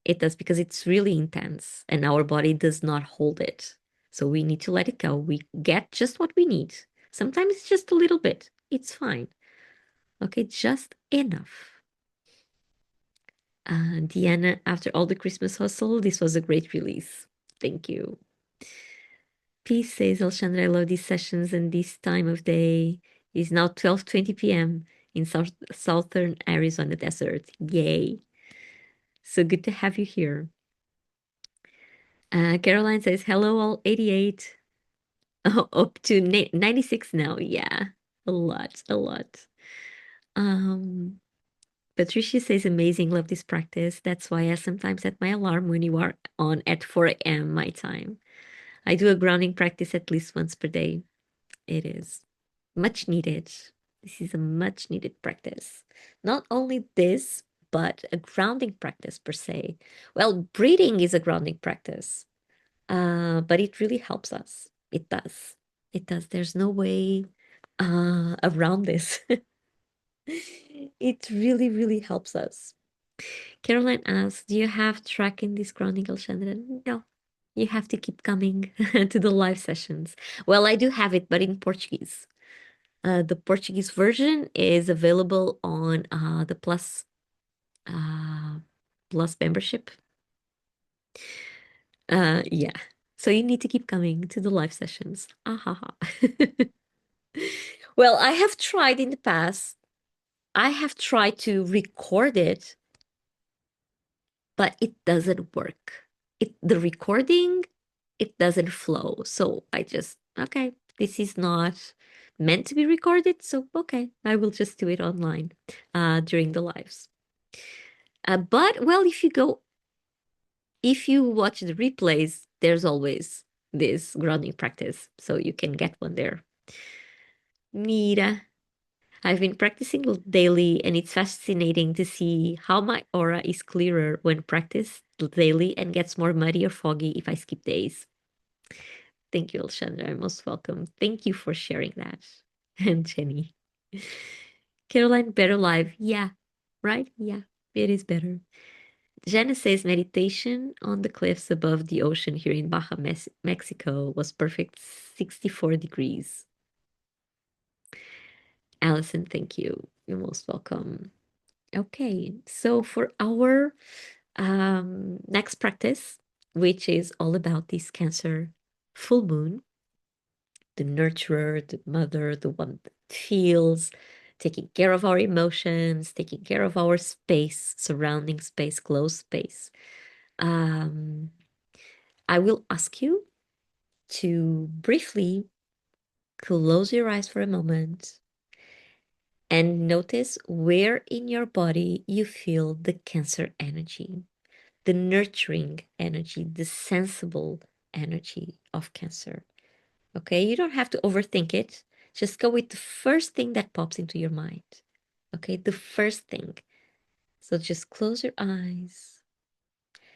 [SPEAKER 1] it does because it's really intense and our body does not hold it. So we need to let it go. We get just what we need. Sometimes it's just a little bit. It's fine. Okay, just enough. Deanna, after all the Christmas hustle, this was a great release. Thank you. Peace says, Alexandra, I love these sessions and this time of day is now 12:20 p.m. in southern Arizona desert. Yay. So good to have you here. Caroline says, hello, all 88. Oh, up to 96 now. Yeah, a lot, a lot. Um, Patricia says, amazing, love this practice. That's why I sometimes set my alarm when you are on at 4 a.m. my time. I do a grounding practice at least once per day. It is much needed. This is a much needed practice. Not only this, but a grounding practice per se. Well, breathing is a grounding practice, but it really helps us. It does. It does. There's no way around this. It really, really helps us. Caroline asks, do you have track in this grounding, Alexandra? No. You have to keep coming to the live sessions. Well, I do have it, but in Portuguese. The Portuguese version is available on the uh, Plus membership. Yeah. So you need to keep coming to the live sessions. Ah, ha, ha. Well, I have tried in the past. I have tried to record it, but it doesn't work. The recording, it doesn't flow. So I just, okay, this is not meant to be recorded. So okay, I will just do it online during the lives. But well, if you watch the replays, there's always this grounding practice, so you can get one there. Mira, I've been practicing daily, and it's fascinating to see how my aura is clearer when practiced daily and gets more muddy or foggy if I skip days. Thank you, Alexandra. You're most welcome. Thank you for sharing that. And Jenny. Caroline, better live. Yeah, right? Yeah, it is better. Jana says meditation on the cliffs above the ocean here in Baja, Mexico was perfect 64 degrees. Allison, thank you. You're most welcome. Okay, so for our next practice, which is all about this Cancer full moon, the nurturer, the mother, the one that feels, taking care of our emotions, taking care of our space, surrounding space, closed space. Um, I will ask you to briefly close your eyes for a moment and notice where in your body you feel the Cancer energy, the nurturing energy, the sensible energy of Cancer. Okay, you don't have to overthink it. Just go with the first thing that pops into your mind. Okay, the first thing. So just close your eyes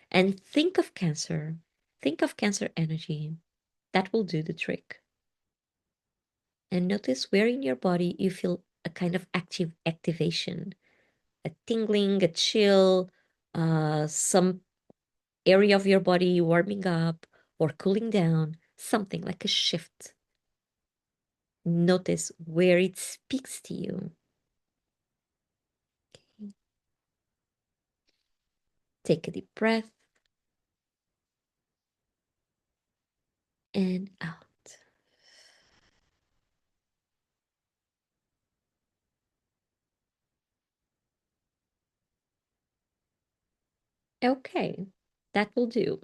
[SPEAKER 1] and think of Cancer. Think of Cancer energy. That will do the trick. And notice where in your body you feel a kind of activation. a tingling, a chill, some area of your body warming up or cooling down, something like a shift. Notice where it speaks to you. Take a deep breath and out. Okay, that will do.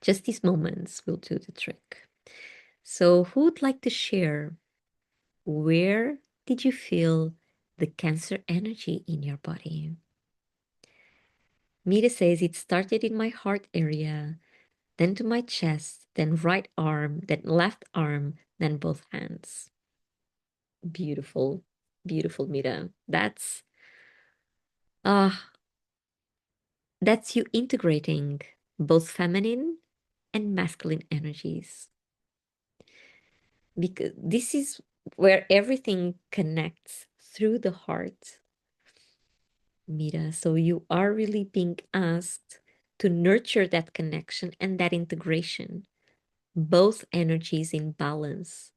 [SPEAKER 1] Just these moments will do the trick. So, who would like to share where did you feel the Cancer energy in your body? Mira says it started in my heart area, then to my chest, then right arm, then left arm, then both hands. Beautiful, beautiful, Mira. Uh that's you integrating both feminine and masculine energies. Because this is where everything connects through the heart, Mira. So you are really being asked to nurture that connection and that integration, both energies in balance.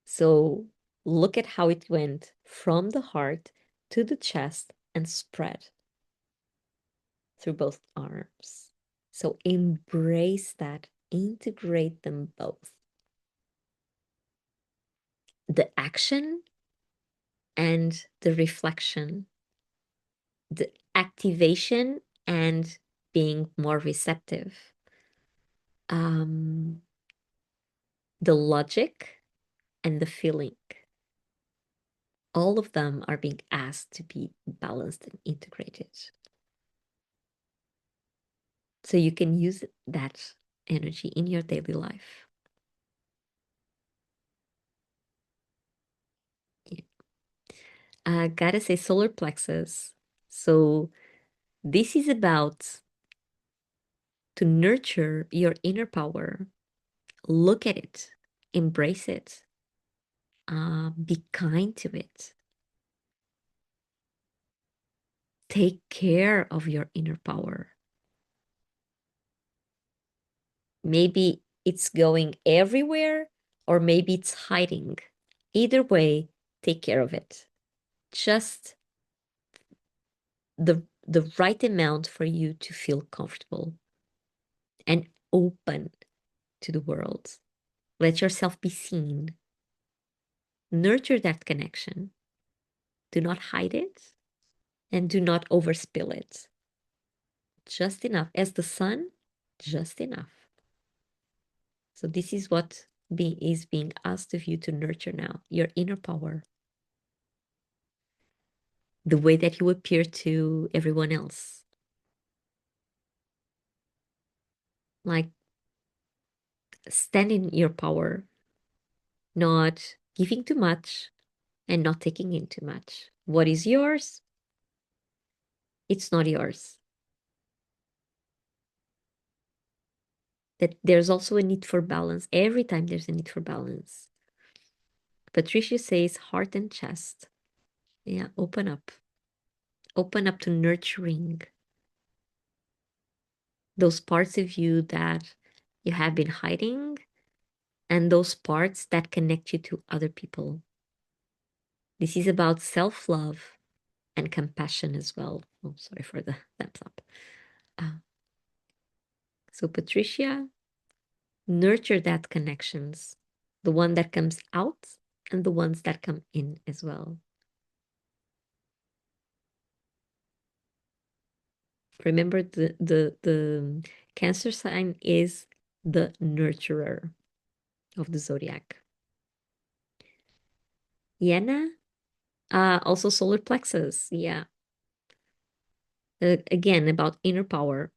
[SPEAKER 1] So look at how it went from the heart to the chest and spread through both arms. So embrace that, integrate them both. The action and the reflection, the activation and being more receptive, um, the logic and the feeling. All of them are being asked to be balanced and integrated. So you can use that energy in your daily life. Yeah. Gotta say, solar plexus. So this is about to nurture your inner power. Look at it, embrace it, be kind to it. Take care of your inner power. Maybe it's going everywhere, or maybe it's hiding. Either way, take care of it. Just the right amount for you to feel comfortable and open to the world. Let yourself be seen. Nurture that connection. Do not hide it and do not overspill it. Just enough. As the sun, just enough. So this is what is being asked of you to nurture now, your inner power, the way that you appear to everyone else. Like stand in your power, not giving too much and not taking in too much. What is yours? It's not yours. That there's also a need for balance. Every time there's a need for balance. Patricia says heart and chest. Yeah, open up. Open up to nurturing those parts of you that you have been hiding and those parts that connect you to other people. This is about self-love and compassion as well. Oh, sorry for the thumbs up. Uh, so Patricia, nurture that connections, the one that comes out and the ones that come in as well. Remember the Cancer sign is the nurturer of the zodiac. Yana, also solar plexus. Yeah. Again, about inner power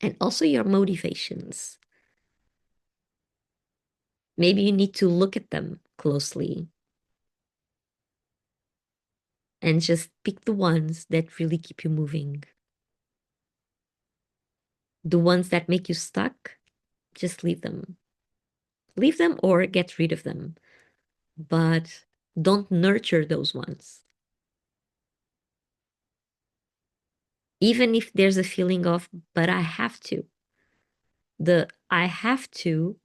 [SPEAKER 1] and also your motivations. Maybe you need to look at them closely and just pick the ones that really keep you moving. The ones that make you stuck, just leave them. Leave them or get rid of them. But Don't nurture those ones. Even if there's a feeling of, but I have to. The I have to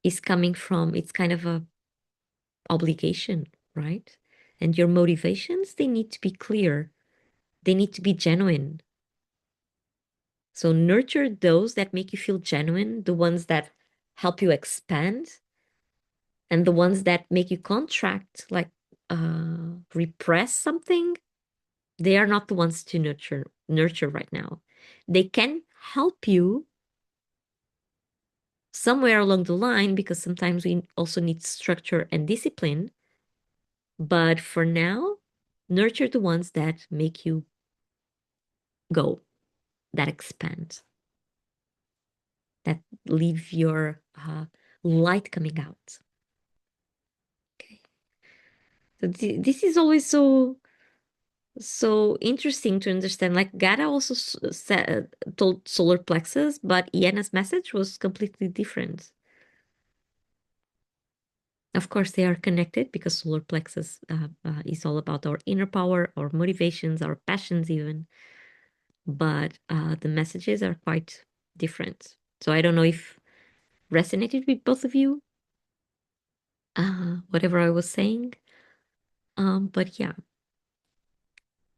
[SPEAKER 1] is coming from, it's kind of a obligation, right? And your motivations, they need to be clear. They need to be genuine. So nurture those that make you feel genuine, the ones that help you expand, and the ones that make you contract, like repress something. They are not the ones to nurture right now. They can help you somewhere along the line because sometimes we also need structure and discipline. But for now, nurture the ones that make you go, that expand, that leave your light coming out. Okay. So this is always so interesting to understand. Like Gata also told solar plexus, but Iana's message was completely different. Of course, they are connected because solar plexus is all about our inner power, our motivations, our passions, even. But the messages are quite different. So I don't know if resonated with both of you, whatever I was saying. But yeah,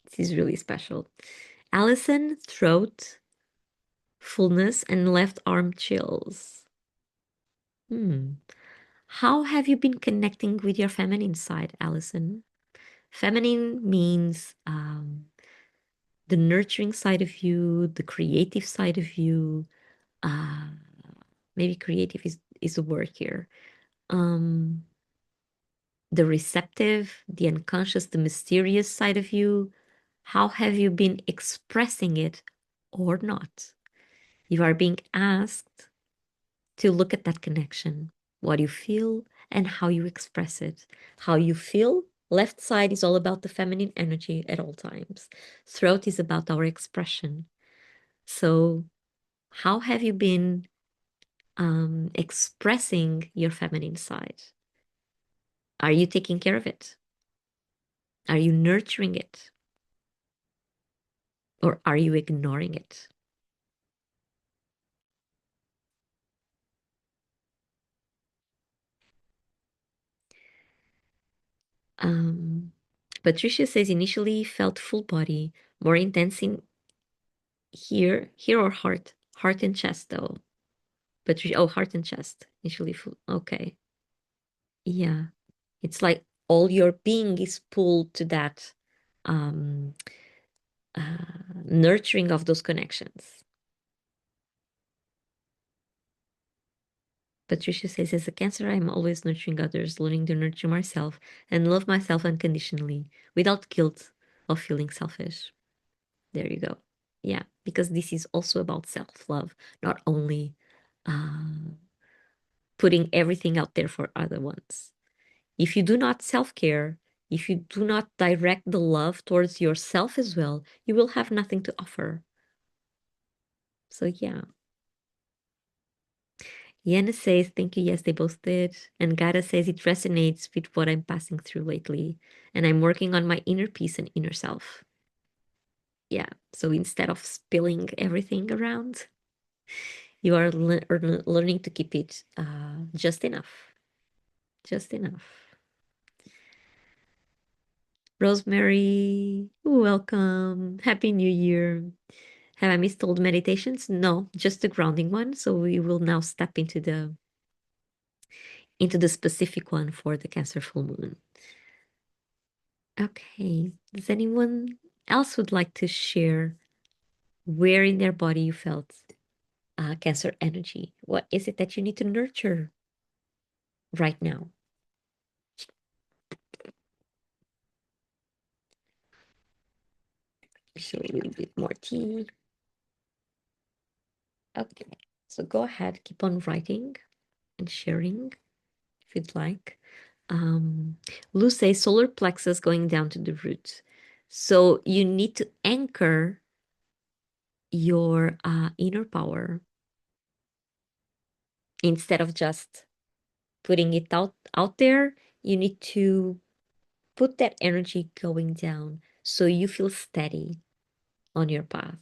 [SPEAKER 1] this is really special. Allison, throat, fullness, and left arm chills. Hmm. How have you been connecting with your feminine side, Allison? Feminine means the nurturing side of you, the creative side of you. Uh, Maybe creative is a word here. Um, the receptive, the unconscious, the mysterious side of you. How have you been expressing it or not? You are being asked to look at that connection, what you feel and how you express it. How you feel, left side is all about the feminine energy at all times. Throat is about our expression. So, how have you been expressing your feminine side? Are you taking care of it? Are you nurturing it? Or are you ignoring it? Um, Patricia says initially felt full body, more intense in here or heart, heart and chest though. Patricia, oh, heart and chest initially full. Okay, yeah, it's like all your being is pulled to that um, nurturing of those connections. Patricia says, as a Cancer, I'm always nurturing others, learning to nurture myself and love myself unconditionally without guilt of feeling selfish. There you go. Yeah, because this is also about self-love, not only uh, putting everything out there for other ones. If you do not self-care, if you do not direct the love towards yourself as well, you will have nothing to offer. So yeah. Yana says, thank you. Yes, they both did. And Gara says it resonates with what I'm passing through lately. And I'm working on my inner peace and inner self. Yeah. So instead of spilling everything around, you are learning to keep it just enough. Just enough. Rosemary, welcome. Happy New Year. Have I missed all the meditations? No, just the grounding one. So we will now step into the specific one for the Cancer full moon. Okay. Does anyone else would like to share where in their body you felt Cancer energy? What is it that you need to nurture right now? So a little bit more tea. Okay. So go ahead, keep on writing and sharing if you'd like. Lou says solar plexus going down to the root. So you need to anchor your inner power instead of just putting it out there. you need to put that energy going down so you feel steady on your path.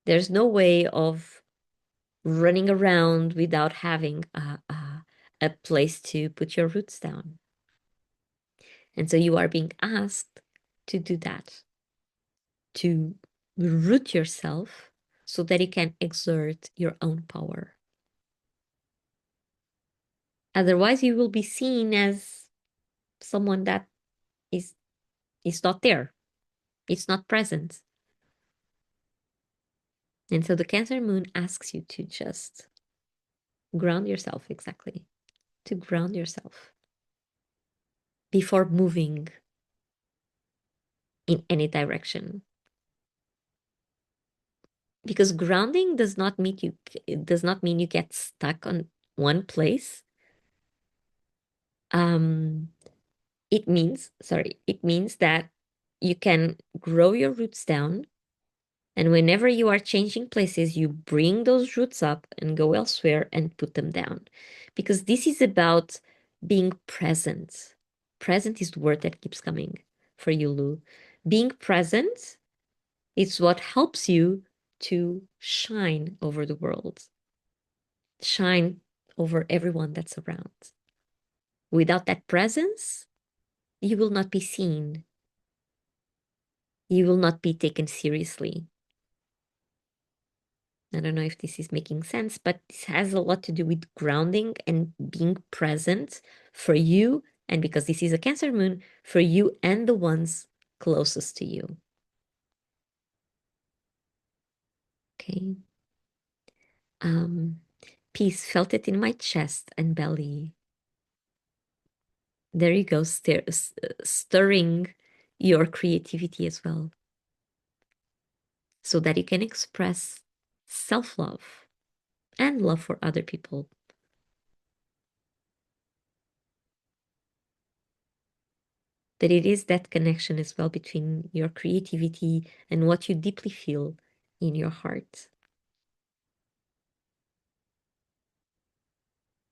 [SPEAKER 1] There's no way of running around without having a place to put your roots down. And so you are being asked to do that, to root yourself so that you can exert your own power. Otherwise, you will be seen as someone that is is not there. It's not present. And so the Cancer Moon asks you to just ground yourself, exactly, to ground yourself before moving in any direction. Because grounding does not mean you get stuck on one place. Um, it means that you can grow your roots down, and whenever you are changing places, you bring those roots up and go elsewhere and put them down. Because this is about being present. Present is the word that keeps coming for you, Lou. Being present is what helps you to shine over the world, shine over everyone that's around. Without that presence, you will not be seen. You will not be taken seriously. I don't know if this is making sense, but this has a lot to do with grounding and being present for you. And because this is a Cancer moon, for you and the ones closest to you. Okay. Um, Peace, felt it in my chest and belly. There you go, stirring your creativity as well, so that you can express self-love and love for other people. That it is that connection as well between your creativity and what you deeply feel in your heart.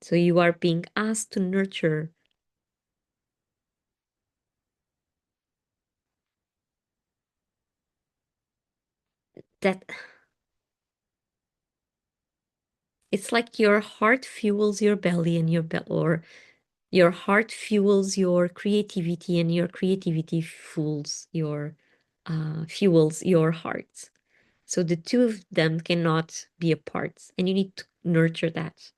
[SPEAKER 1] So you are being asked to nurture that. It's like your heart fuels your belly and or your heart fuels your creativity and your creativity fuels your heart. So the two of them cannot be apart, and you need to nurture that.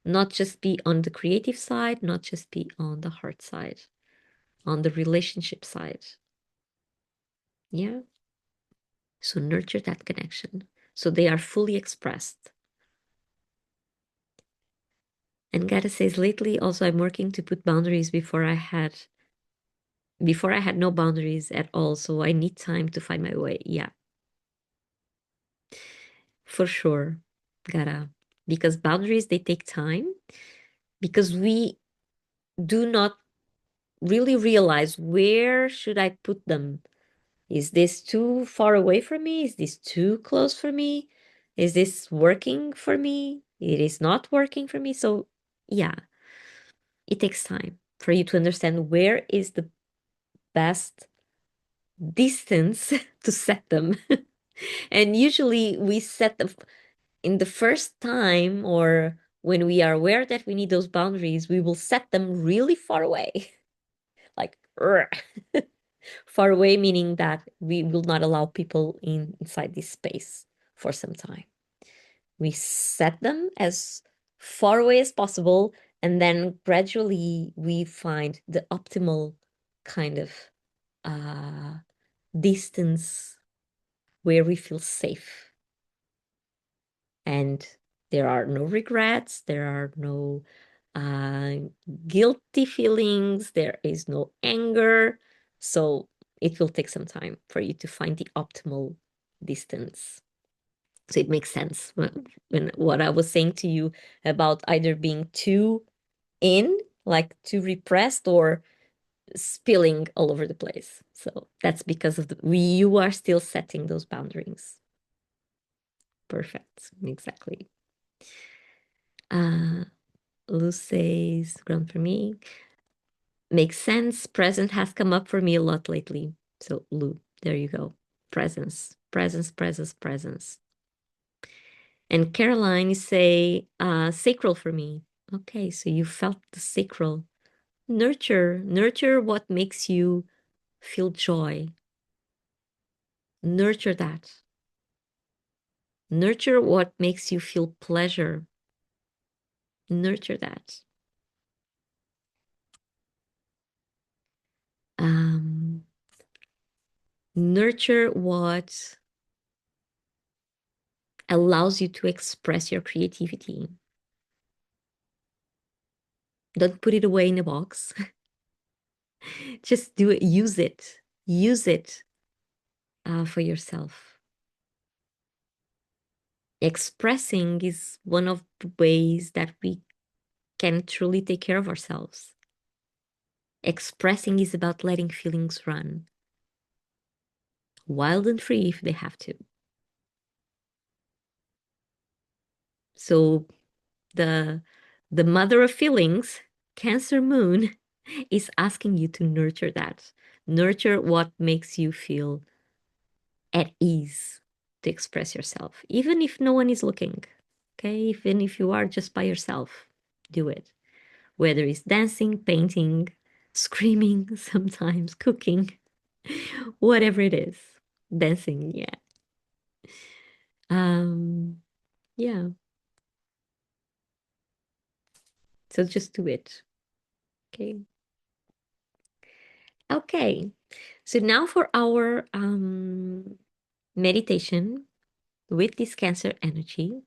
[SPEAKER 1] Not just be on the creative side, not just be on the heart side, on the relationship side. Yeah. So nurture that connection so they are fully expressed. And Gata says, lately also I'm working to put boundaries before I had no boundaries at all. So I need time to find my way. Yeah, for sure. Gata. Because boundaries, they take time because we do not really realize where should I put them. Is this too far away from me? Is this too close for me? Is this working for me? It is not working for me. So yeah, it takes time for you to understand where is the best distance to set them. And usually we set them in the first time, or when we are aware that we need those boundaries, we will set them really far away. Like far away, meaning that we will not allow people inside this space for some time. We set them as far away as possible, and then gradually we find the optimal kind of uh, distance where we feel safe. And there are no regrets, there are no uh, guilty feelings, there is no anger. So it will take some time for you to find the optimal distance. So it makes sense when what I was saying to you about either being too in, like too repressed, or spilling all over the place. So that's because of you are still setting those boundaries. Perfect. Exactly. Lou says, ground for me. Makes sense. Present has come up for me a lot lately. So, Lou, there you go. Presence, presence, presence, presence. And Caroline, you say sacral for me. Okay, so you felt the sacral. Nurture, nurture what makes you feel joy. Nurture that. Nurture what makes you feel pleasure. Nurture that. Um, Nurture what allows you to express your creativity. Don't put it away in a box. Just do it, use it for yourself. Expressing is one of the ways that we can truly take care of ourselves. Expressing is about letting feelings run wild and free if they have to. So the the mother of feelings, Cancer Moon, is asking you to nurture that. Nurture what makes you feel at ease to express yourself, even if no one is looking. Okay, even if you are just by yourself, do it. Whether it's dancing, painting, screaming, sometimes cooking, whatever it is. Dancing, yeah. Um, yeah. So just do it. Okay. Okay. So now for our meditation with this Cancer energy,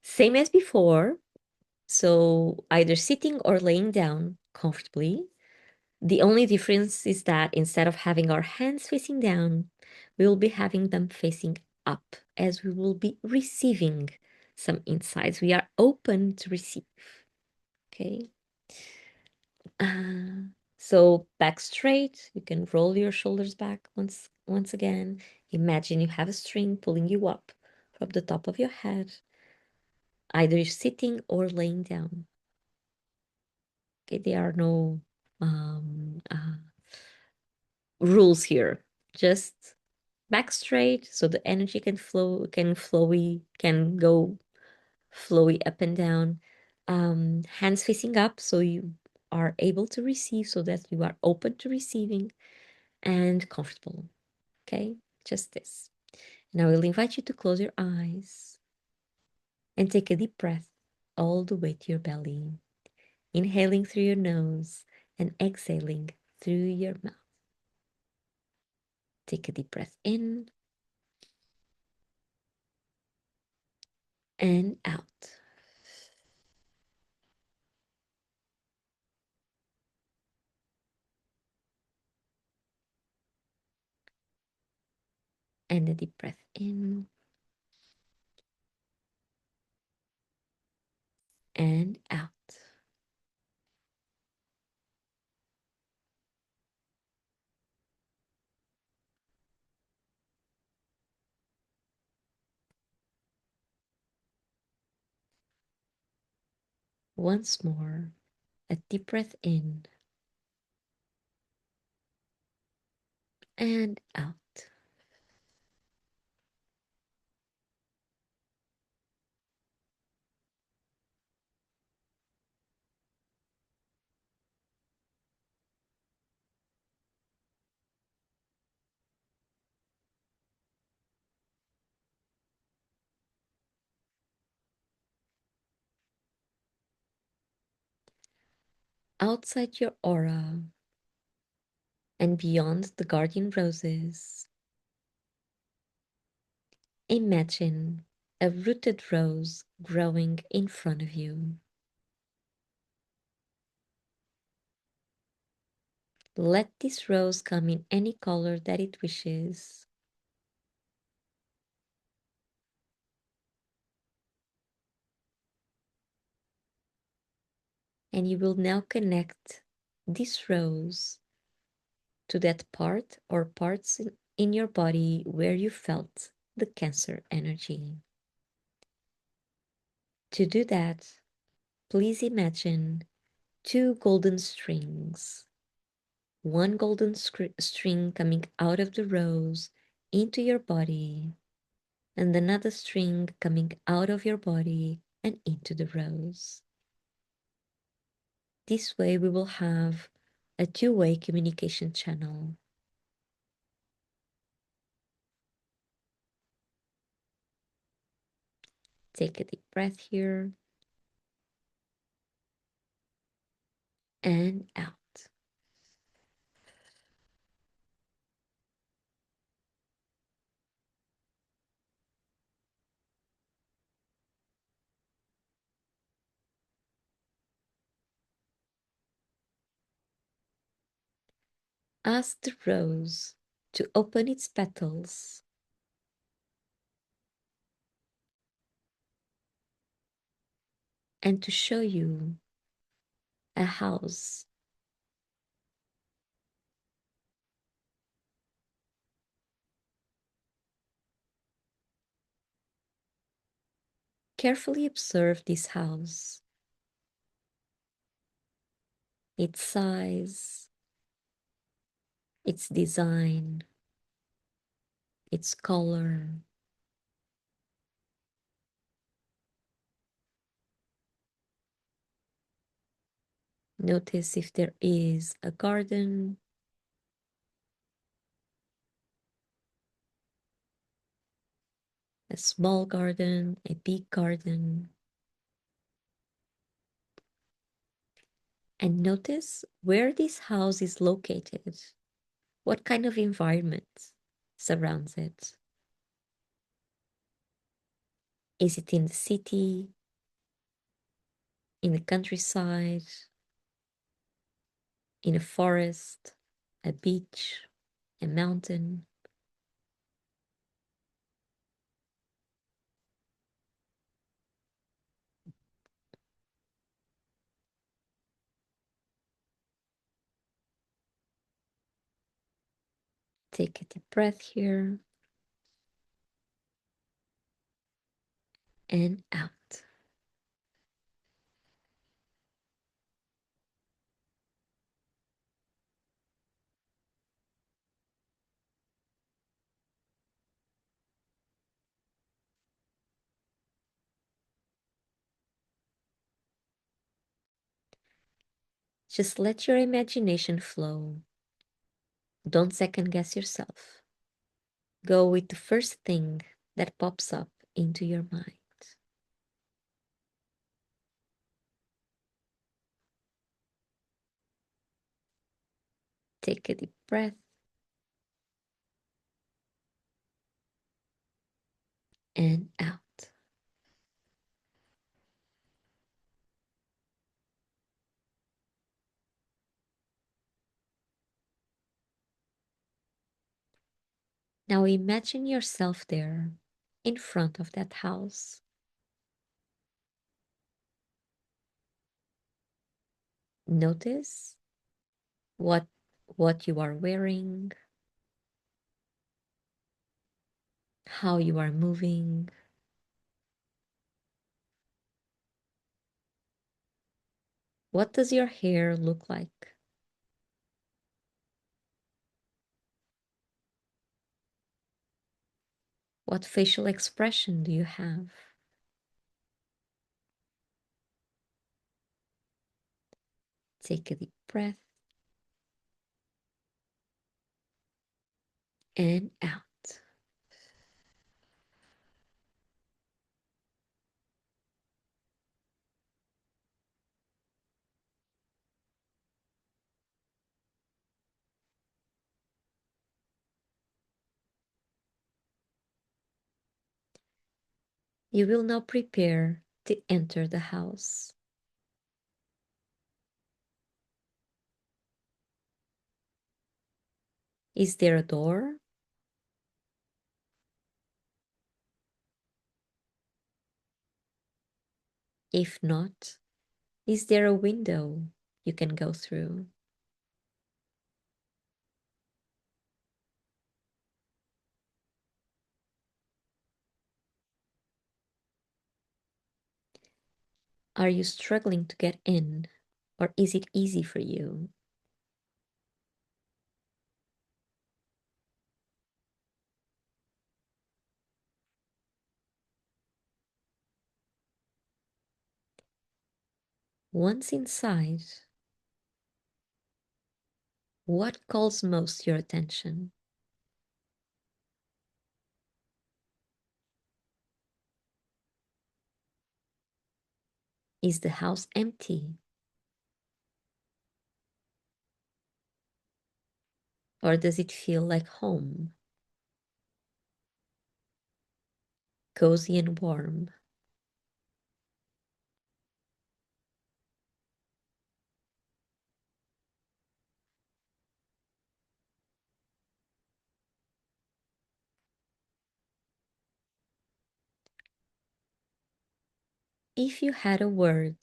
[SPEAKER 1] same as before. So either sitting or laying down comfortably. The only difference is that instead of having our hands facing down, we will be having them facing up as we will be receiving some insights. We are open to receive. Okay. Uh, so back straight, you can roll your shoulders back once again. Imagine you have a string pulling you up from the top of your head, either you're sitting or laying down. Okay, there are no rules here. Just back straight so the energy can flow, can go flowy up and down. Hands facing up so you are able to receive, so that you are open to receiving and comfortable. Okay, just this. Now I will invite you to close your eyes and take a deep breath all the way to your belly, inhaling through your nose and exhaling through your mouth. Take a deep breath in and out. And a deep breath in and out. Once more, a deep breath in and out. Outside your aura and beyond the guardian roses, imagine a rooted rose growing in front of you. Let this rose come in any color that it wishes. And you will now connect this rose to that part or parts in your body where you felt the Cancer energy. To do that, please imagine two golden strings. One golden string coming out of the rose into your body, and another string coming out of your body and into the rose. This way, we will have a two-way communication channel. Take a deep breath here and out. Ask the rose to open its petals and to show you a house. Carefully observe this house, its size, its design, its color. Notice if there is a garden, a small garden, a big garden. And notice where this house is located. What kind of environment surrounds it? Is it in the city, in the countryside, in a forest, a beach, a mountain? Take a deep breath here and out. Just let your imagination flow. Don't second guess yourself. Go with the first thing that pops up into your mind. Take a deep breath and out. Now imagine yourself there in front of that house. Notice what you are wearing, how you are moving. What does your hair look like? What facial expression do you have? Take a deep breath and out. You will now prepare to enter the house. Is there a door? If not, is there a window you can go through? Are you struggling to get in? Or is it easy for you? Once inside, what calls most your attention? Is the house empty? Or does it feel like home, cozy and warm? If you had a word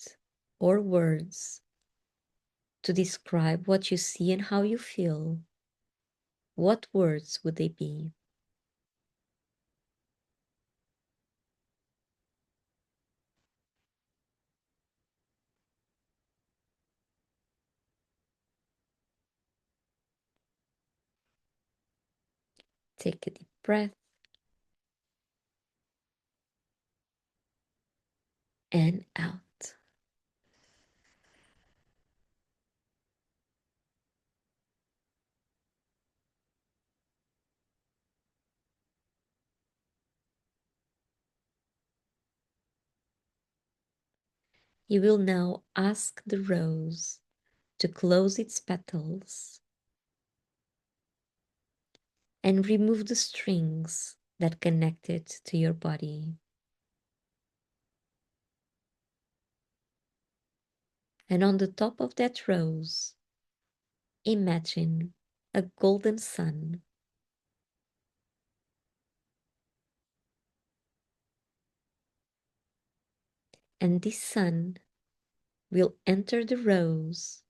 [SPEAKER 1] or words to describe what you see and how you feel, what words would they be? Take a deep breath and out. You will now ask the rose to close its petals and remove the strings that connect it to your body. And on the top of that rose, imagine a golden sun. And this sun will enter the rose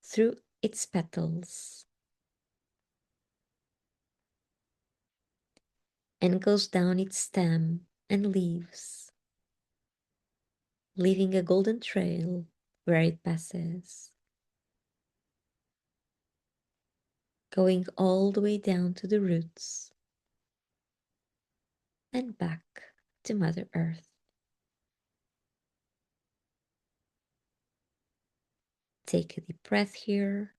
[SPEAKER 1] through its petals and goes down its stem and leaves, leaving a golden trail where it passes, going all the way down to the roots and back to Mother Earth. Take a deep breath here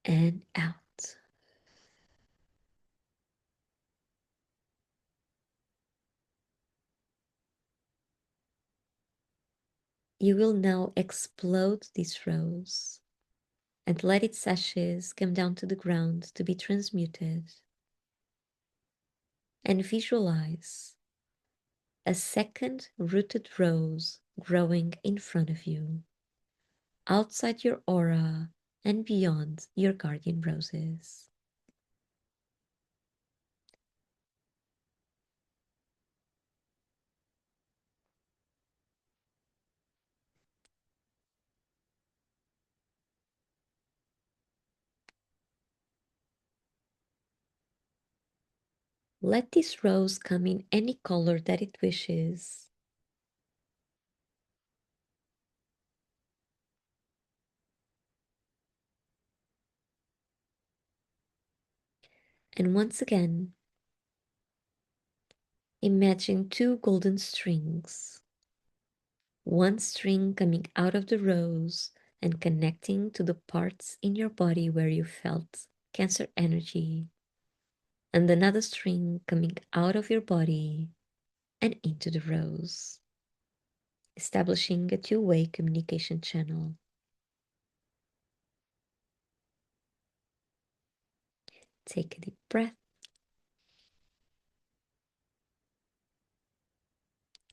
[SPEAKER 1] and out. You will now explode this rose and let its ashes come down to the ground to be transmuted. And visualize a second rooted rose growing in front of you, outside your aura and beyond your guardian roses. Let this rose come in any color that it wishes. And once again, imagine two golden strings, one string coming out of the rose and connecting to the parts in your body where you felt Cancer energy, and another string coming out of your body and into the rose, establishing a two-way communication channel. Take a deep breath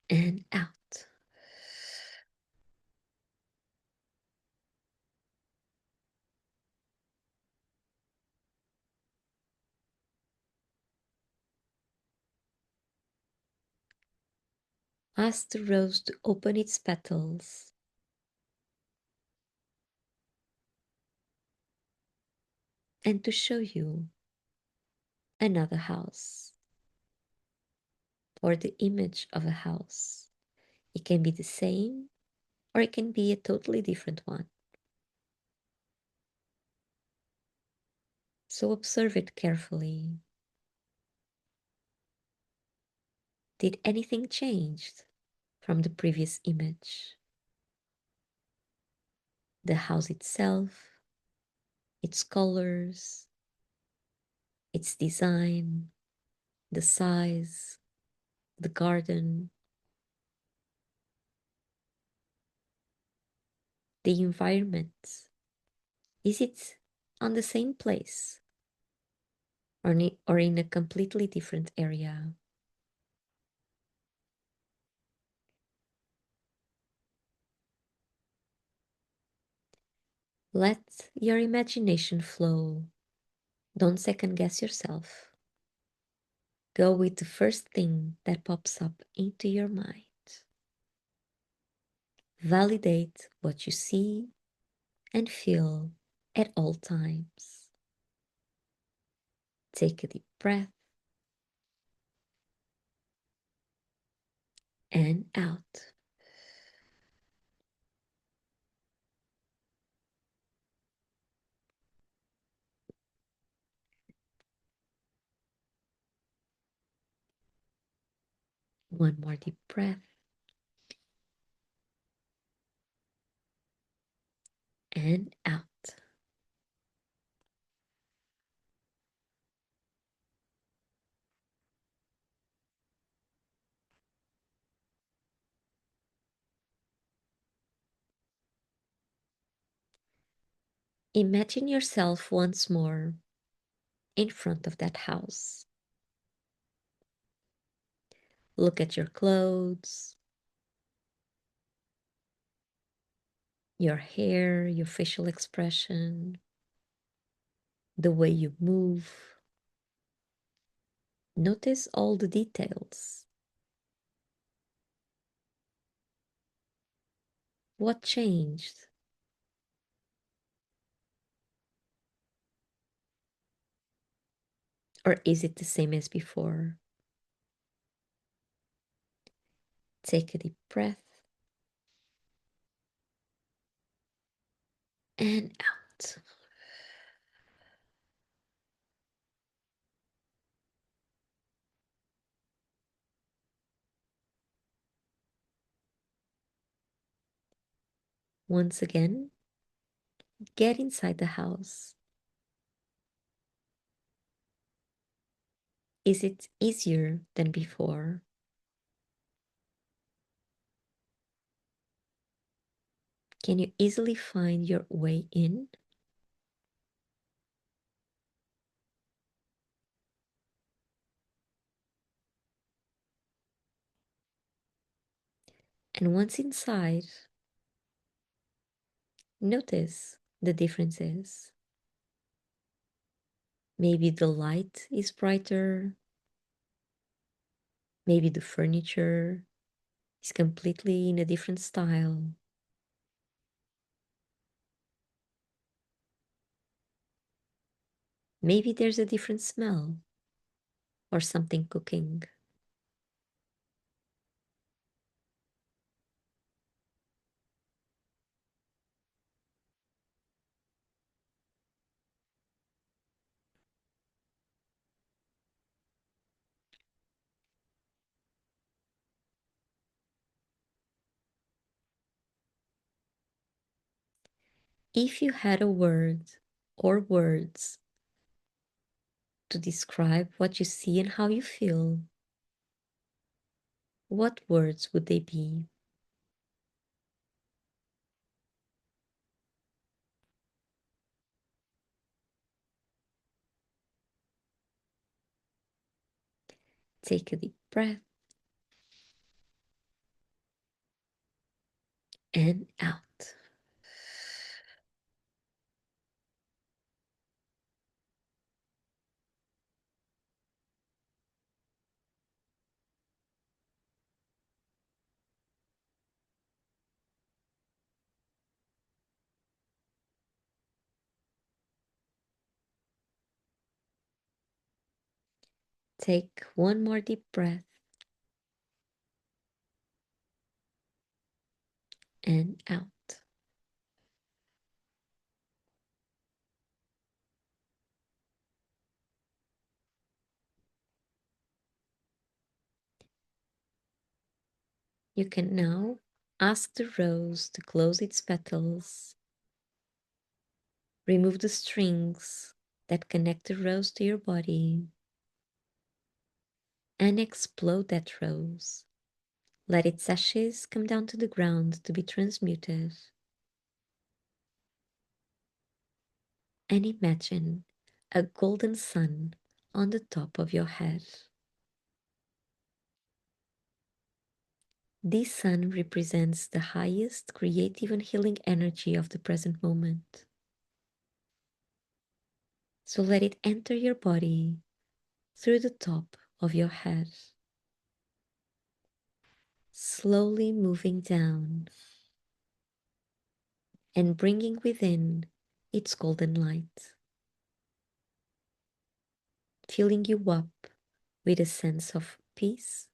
[SPEAKER 1] and out. Ask the rose to open its petals and to show you another house or the image of a house It can be the same or it can be a totally different one. So observe it carefully. Did anything change from the previous image? The house itself, its colors, its design, the size, the garden, the environment. Is it on the same place or in a completely different area? Let your imagination flow. Don't second guess yourself. Go with the first thing that pops up into your mind. Validate what you see and feel at all times. Take a deep breath and out. One more deep breath and out. Imagine yourself once more in front of that house. Look at your clothes, your hair, your facial expression, the way you move. Notice all the details. What changed? Or is it the same as before? Take a deep breath and out. Once again, get inside the house. Is it easier than before? Can you easily find your way in? And once inside, notice the differences. Maybe the light is brighter. Maybe the furniture is completely in a different style. Maybe there's a different smell or something cooking. If you had a word or words to describe what you see and how you feel, what words would they be? Take a deep breath and out. Take one more deep breath and out. You can now ask the rose to close its petals, remove the strings that connect the rose to your body, and explode that rose. Let its ashes come down to the ground to be transmuted. And imagine a golden sun on the top of your head. This sun represents the highest creative and healing energy of the present moment. So let it enter your body through the top of your head, slowly moving down and bringing within its golden light, filling you up with a sense of peace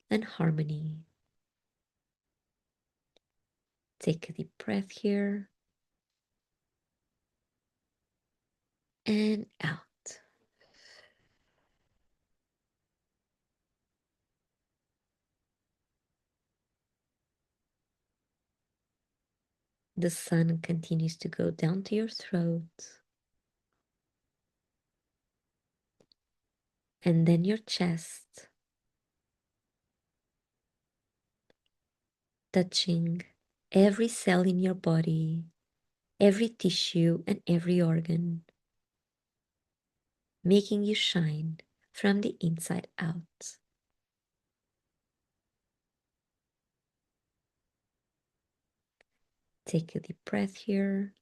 [SPEAKER 1] and harmony. Take a deep breath here and out. The sun continues to go down to your throat and then your chest, touching every cell in your body, every tissue, and every organ, making you shine from the inside out. Take a deep breath here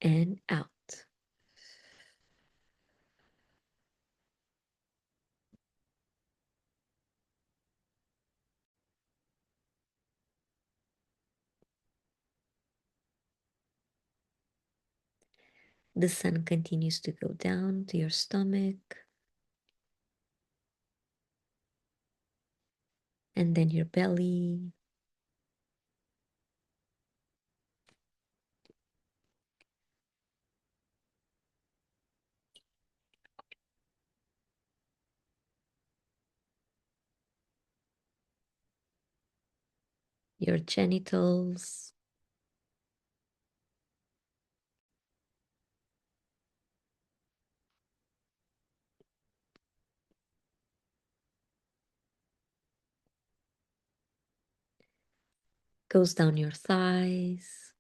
[SPEAKER 1] and out. The sun continues to go down to your stomach and then your belly, your genitals, goes down your thighs,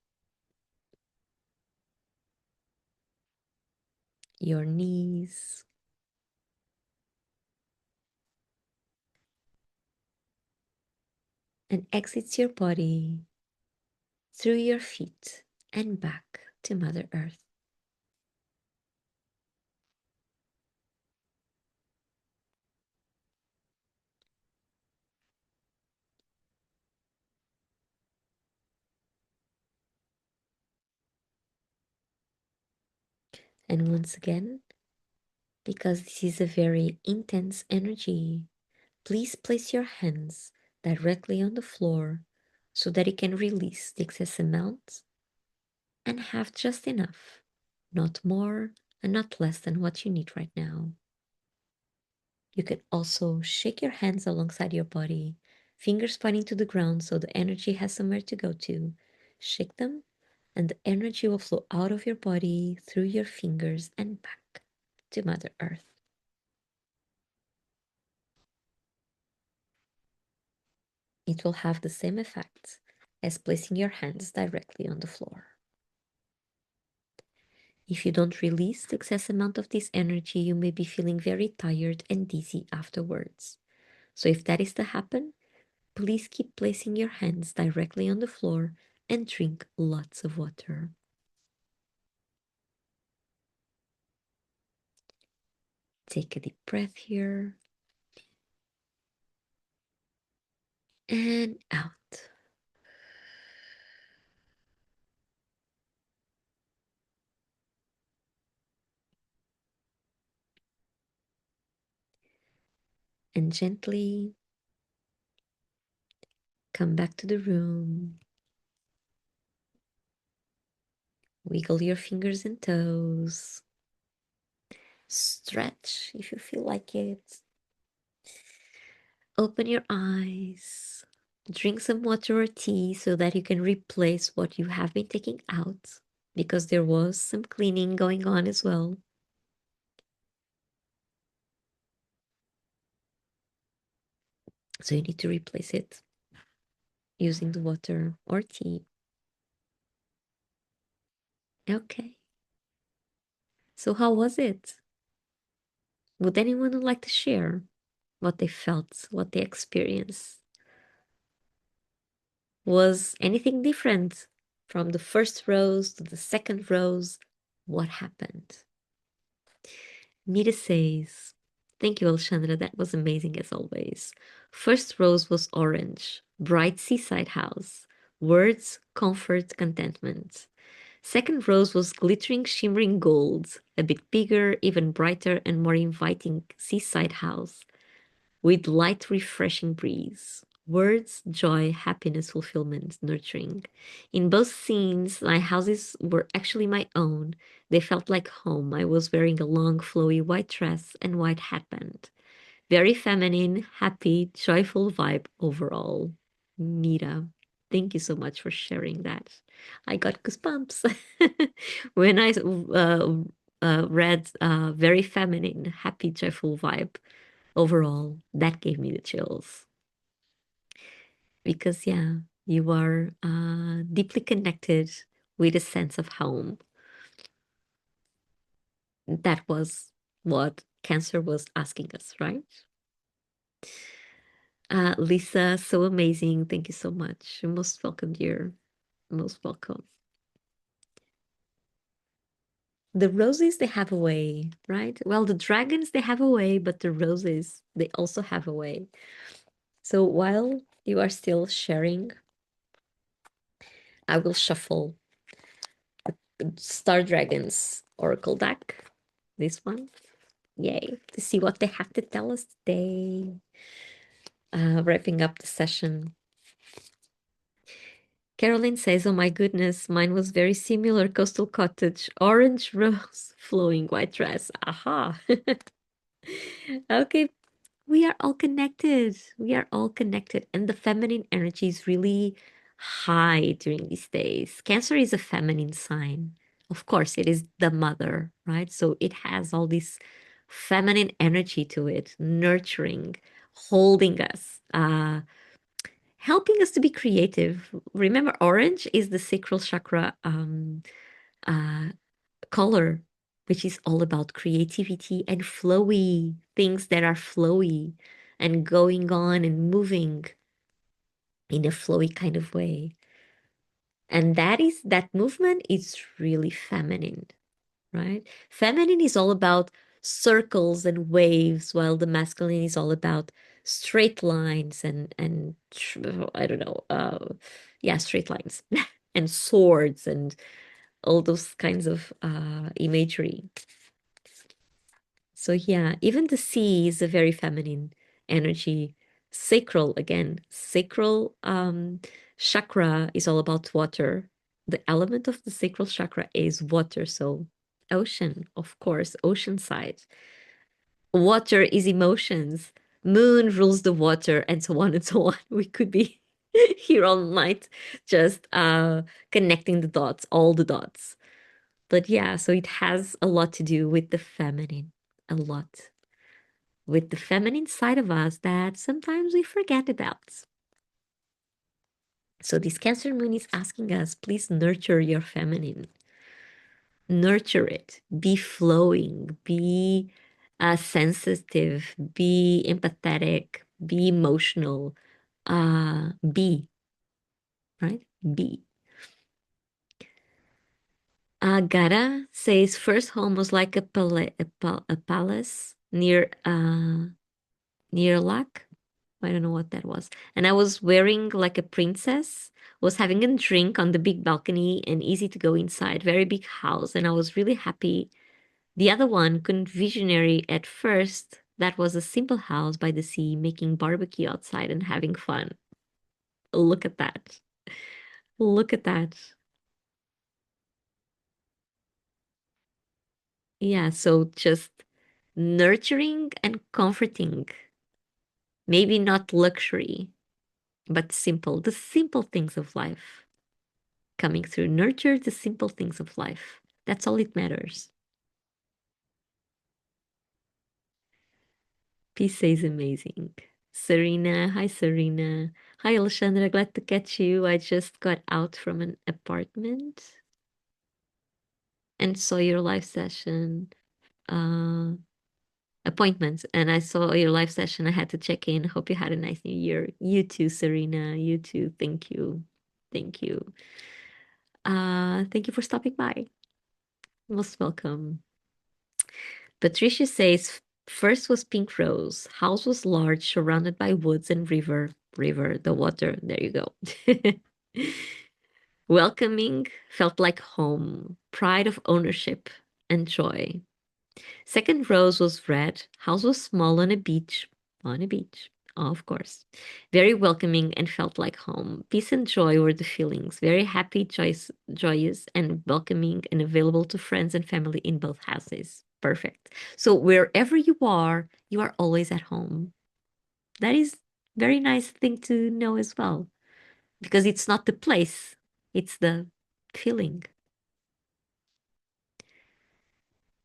[SPEAKER 1] your knees, and exits your body through your feet and back to Mother Earth. And once again, because this is a very intense energy, please place your hands directly on the floor so that you can release the excess amount and have just enough, not more and not less than what you need right now. You can also shake your hands alongside your body, fingers pointing to the ground so the energy has somewhere to go to. Shake them, and the energy will flow out of your body through your fingers and back to Mother Earth. It will have the same effect as placing your hands directly on the floor. If you don't release the excess amount of this energy, you may be feeling very tired and dizzy afterwards. So if that is to happen, please keep placing your hands directly on the floor and drink lots of water. Take a deep breath here and out. And gently Come back to the room. Wiggle your fingers and toes. Stretch if you feel like it. Open your eyes. Drink some water or tea so that you can replace what you have been taking out, because there was some cleaning going on as well. So you need to replace it using the water or tea. Okay. So how was it? Would anyone like to share what they felt, what they experienced? Was anything different from the first rose to the second rose? What happened? Mira says, thank you, Alexandra. That was amazing as always. First rose was orange, bright seaside house. Words, comfort, contentment. Second rose was glittering, shimmering gold, a bit bigger, even brighter, and more inviting seaside house with light, refreshing breeze. Words, joy, happiness, fulfillment, nurturing. In both scenes, my houses were actually my own. They felt like home. I was wearing a long, flowy white dress and white headband. Very feminine, happy, joyful vibe overall. Mira, thank you so much for sharing that. I got goosebumps when I read very feminine, happy, joyful vibe overall. That gave me the chills because, yeah, you are deeply connected with a sense of home. That was what Cancer was asking us, right? Lisa, so amazing. Thank you so much. You're most welcome, dear. Most welcome. The roses, they have a way, right? Well, the dragons, they have a way, but the roses, they also have a way. So while you are still sharing, I will shuffle Star Dragons Oracle deck. This one. Yay. To see what they have to tell us today. Wrapping up the session. Caroline says, oh my goodness, mine was very similar. Coastal cottage, orange rose, flowing white dress. Aha. Okay, we are all connected. We are all connected. And the feminine energy is really high during these days. Cancer is a feminine sign. Of course, it is the mother, right? So it has all this feminine energy to it, nurturing, holding us, helping us to be creative. Remember, orange is the sacral chakra uh, color, which is all about creativity and flowy things that are flowy and going on and moving in a flowy kind of way. And that movement is really feminine, right? Feminine is all about circles and waves, while the masculine is all about straight lines and I don't know, yeah, straight lines and swords and all those kinds of imagery. So yeah, even the sea is a very feminine energy. Sacral again, sacral chakra is all about water. The element of the sacral chakra is water, so ocean, of course, ocean side. Water is emotions. Moon rules the water, and so on and so on. We could be here all night just connecting the dots, all the dots. But yeah, so it has a lot to do with the feminine, a lot with the feminine side of us that sometimes we forget about. So this Cancer moon is asking us, please nurture your feminine. Nurture it. Be flowing. Be sensitive. Be empathetic. Be emotional. Be, right? Be. Gara says first home was like a palace near Lac. I don't know what that was. And I was wearing like a princess, was having a drink on the big balcony and easy to go inside, very big house. And I was really happy. The other one couldn't visionary at first. That was a simple house by the sea, making barbecue outside and having fun. Look at that. Look at that. Yeah, so just nurturing and comforting. Maybe not luxury, but simple, the simple things of life coming through. Nurture the simple things of life. That's all it matters. Peace is amazing. Serena, hi Serena. Hi Alexandra, glad to catch you. I just got out from an apartment and saw your live session. Uh, appointments and I saw your live session. I had to check in. Hope you had a nice new year. You too, Serena. You too. Thank you. Thank you. Thank you for stopping by. Most welcome. Patricia says first was pink rose. House was large, surrounded by woods and river. River, the water. There you go. Welcoming, felt like home, pride of ownership and joy. Second rose was red. House was small on a beach. On a beach, of course. Very welcoming and felt like home. Peace and joy were the feelings. Very happy, joyous, and welcoming and available to friends and family in both houses. Perfect. So wherever you are always at home. That is very nice thing to know as well, because it's not the place, it's the feeling.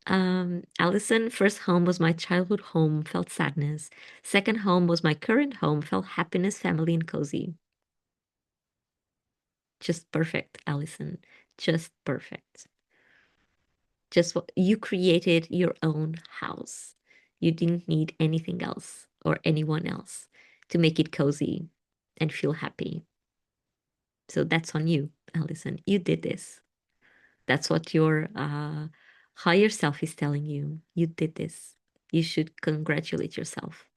[SPEAKER 1] Allison, first home was my childhood home, felt sadness. Second home was my current home, felt happiness, family, and cozy. Just perfect, Allison. Just perfect. Just what you created your own house. You didn't need anything else or anyone else to make it cozy and feel happy. So that's on you, Allison. You did this. That's what your higher self is telling you. You did this. You should congratulate yourself.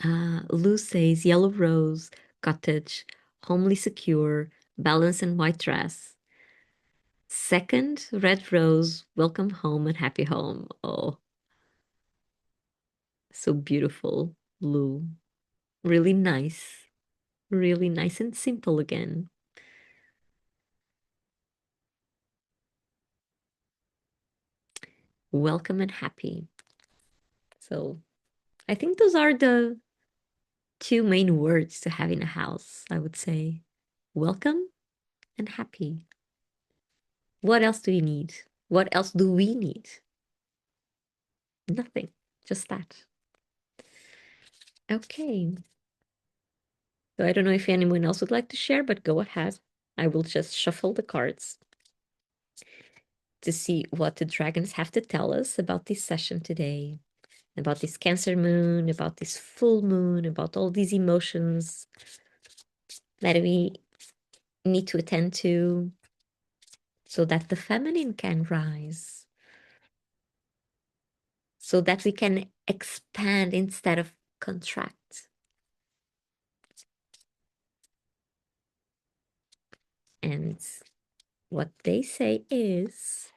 [SPEAKER 1] Lou says yellow rose, cottage, homely secure, balance and white dress. Second, red rose, welcome home and happy home. Oh, so beautiful, Lou. Really nice. Really nice and simple again. Welcome and happy. So I think those are the two main words to have in a house, I would say. Welcome and happy. What else do you need? What else do we need? Nothing, just that. Okay. So I don't know if anyone else would like to share, but go ahead. I will just shuffle the cards to see what the dragons have to tell us about this session today, about this Cancer moon, about this full moon, about all these emotions that we need to attend to so that the feminine can rise, so that we can expand instead of contract. And what they say is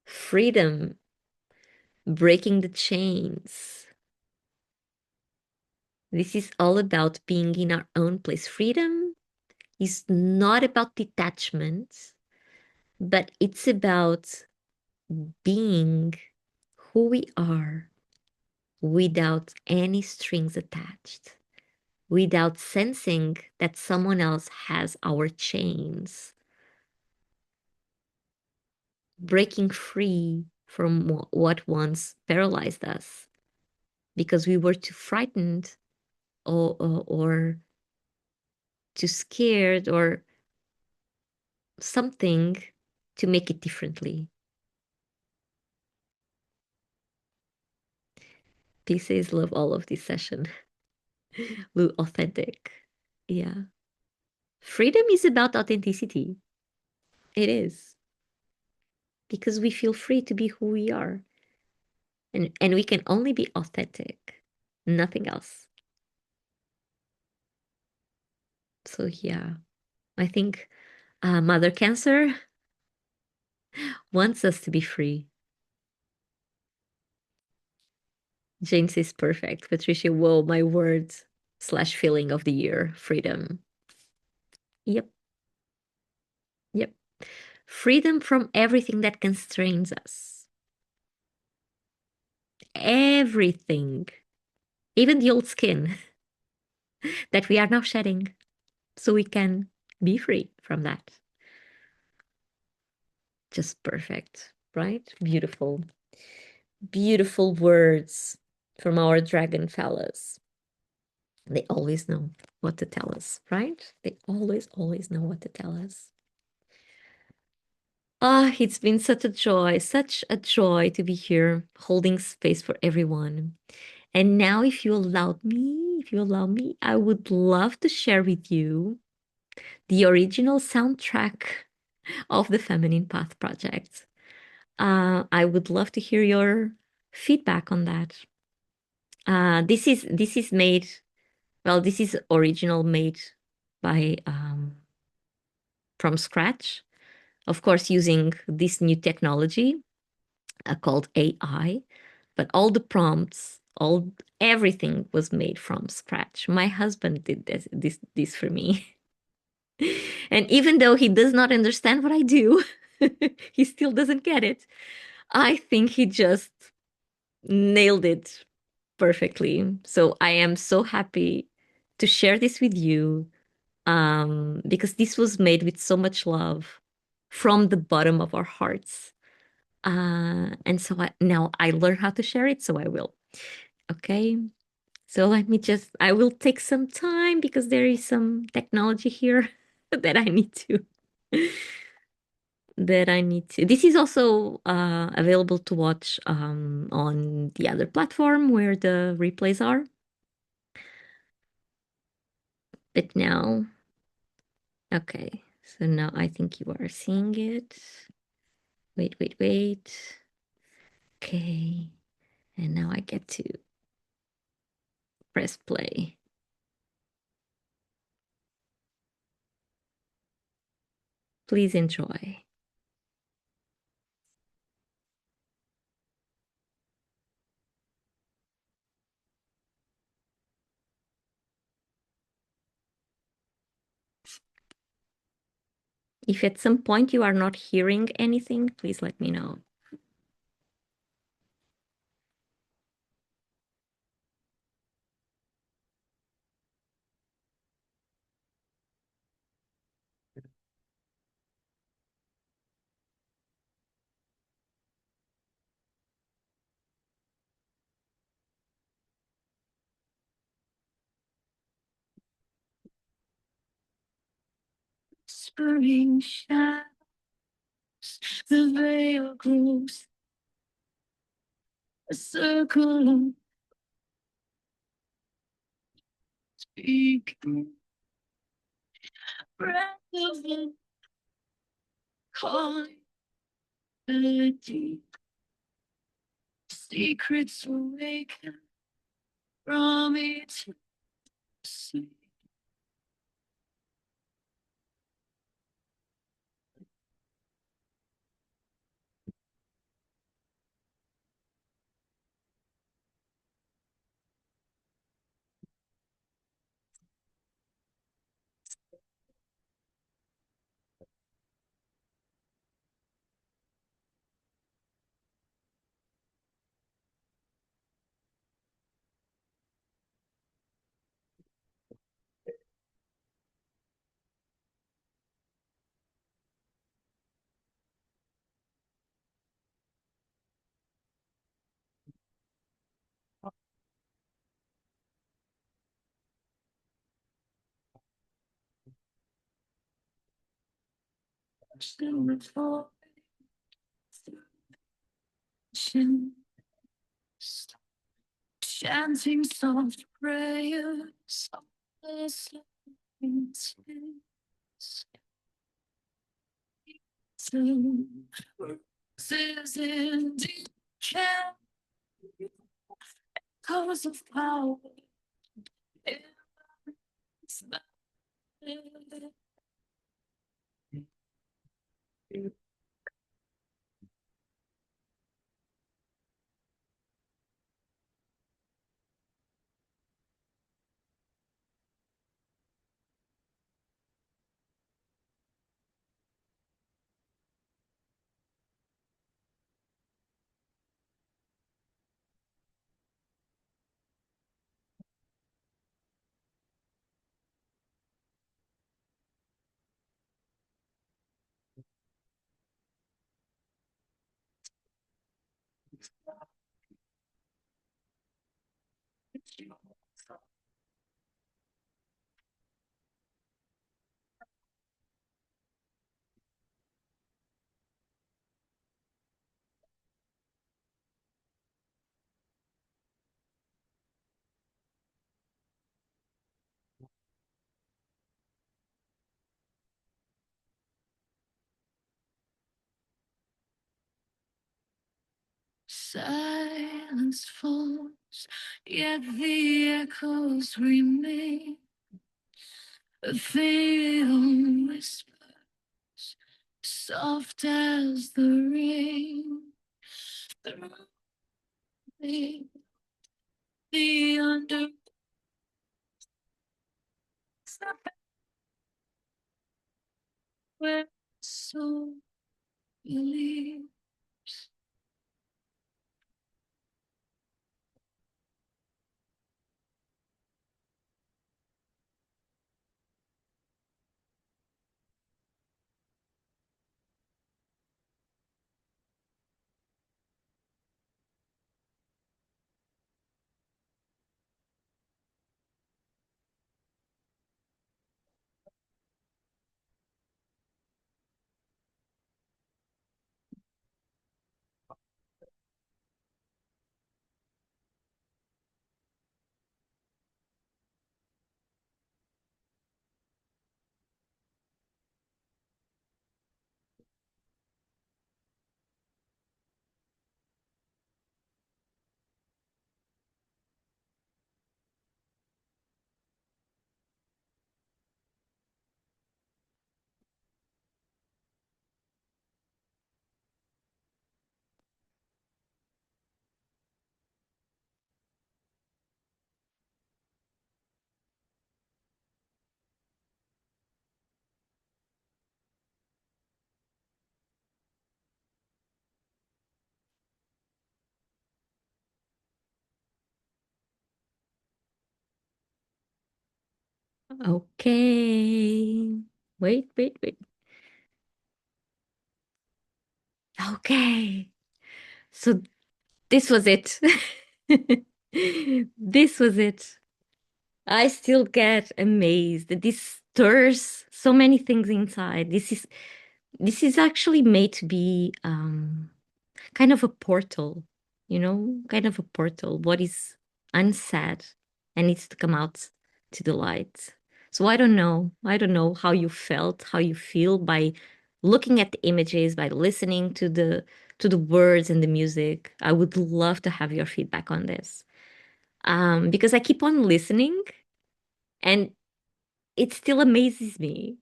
[SPEAKER 1] freedom, breaking the chains. This is all about being in our own place. Freedom is not about detachment, but it's about being who we are without any strings attached, without sensing that someone else has our chains, breaking free from what once paralyzed us because we were too frightened or too scared or something to make it differently. Pieces love all of this session. Authentic. Yeah. Freedom is about authenticity. It is. Because we feel free to be who we are. And we can only be authentic. Nothing else. So yeah. I think Mother Cancer wants us to be free. James is perfect. Patricia, whoa, my words slash feeling of the year, freedom. Yep, yep. Freedom from everything that constrains us. Everything, even the old skin that we are now shedding so we can be free from that. Just perfect, right? Beautiful, beautiful words from our dragon fellas. They always know what to tell us, right? They always, always know what to tell us. Ah, it's been such a joy to be here holding space for everyone. And now, if you allow me, I would love to share with you the original soundtrack of the Feminine Path Project. I would love to hear your feedback on that. This is made, well, this is original made by from scratch, of course, using this new technology called AI, but all the prompts, all everything was made from scratch. My husband did this for me. And even though he does not understand what I do, he still doesn't get it. I think he just nailed it perfectly. So I am so happy to share this with you because this was made with so much love from the bottom of our hearts. And so now I learn how to share it, so I will. Okay. So let me just, I will take some time because there is some technology here that I need to, This is also available to watch on the other platform where the replays are. But now, okay. So now I think you are seeing it. Wait, wait, wait. Okay. And now I get to press play. Please enjoy. If at some point you are not hearing anything, please let me know. Spring shadows, the veil grows, a circle of speaking, breath of wind, calling melody, secrets awaken from eternity. Chanting soft prayers, listening to roses in deep chant, cause of power. It's Silence falls, yet the echoes remain. A film whispers, soft as the rain. Through the under where soul believes. Okay. Wait, wait, wait. Okay. So this was it. This was it. I still get amazed. This stirs so many things inside. This is actually made to be kind of a portal, kind of a portal. What is unsaid and needs to come out to the light. So I don't know. I don't know how you felt, how you feel by looking at the images, by listening to the words and the music. I would love to have your feedback on this. Because I keep on listening and it still amazes me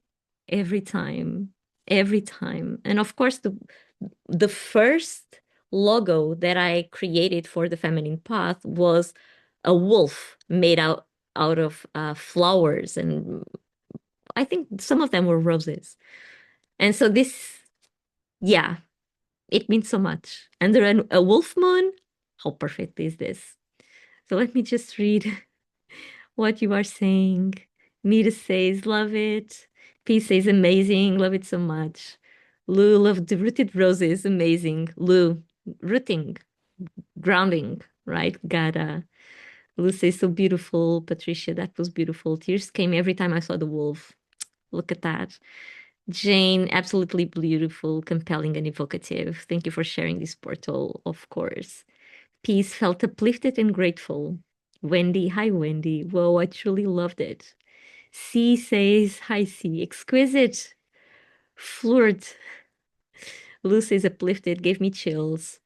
[SPEAKER 1] every time, every time. And of course, the first logo that I created for the Feminine Path was a wolf made out of flowers, and I think some of them were roses. And so this, yeah, it means so much. And then a wolf moon, how perfect is this? So let me just read what you are saying. Mira says, love it. P says, amazing. Love it so much. Lou, love the rooted roses. Amazing. Lou, rooting, grounding, right? Gotta. Lou says, so beautiful. Patricia, that was beautiful. Tears came every time I saw the wolf. Look at that. Jane, absolutely beautiful, compelling, and evocative. Thank you for sharing this portal, of course. Peace felt uplifted and grateful. Wendy, hi Wendy. Whoa, I truly loved it. C says, hi C, exquisite, flirt. Lou says uplifted, gave me chills.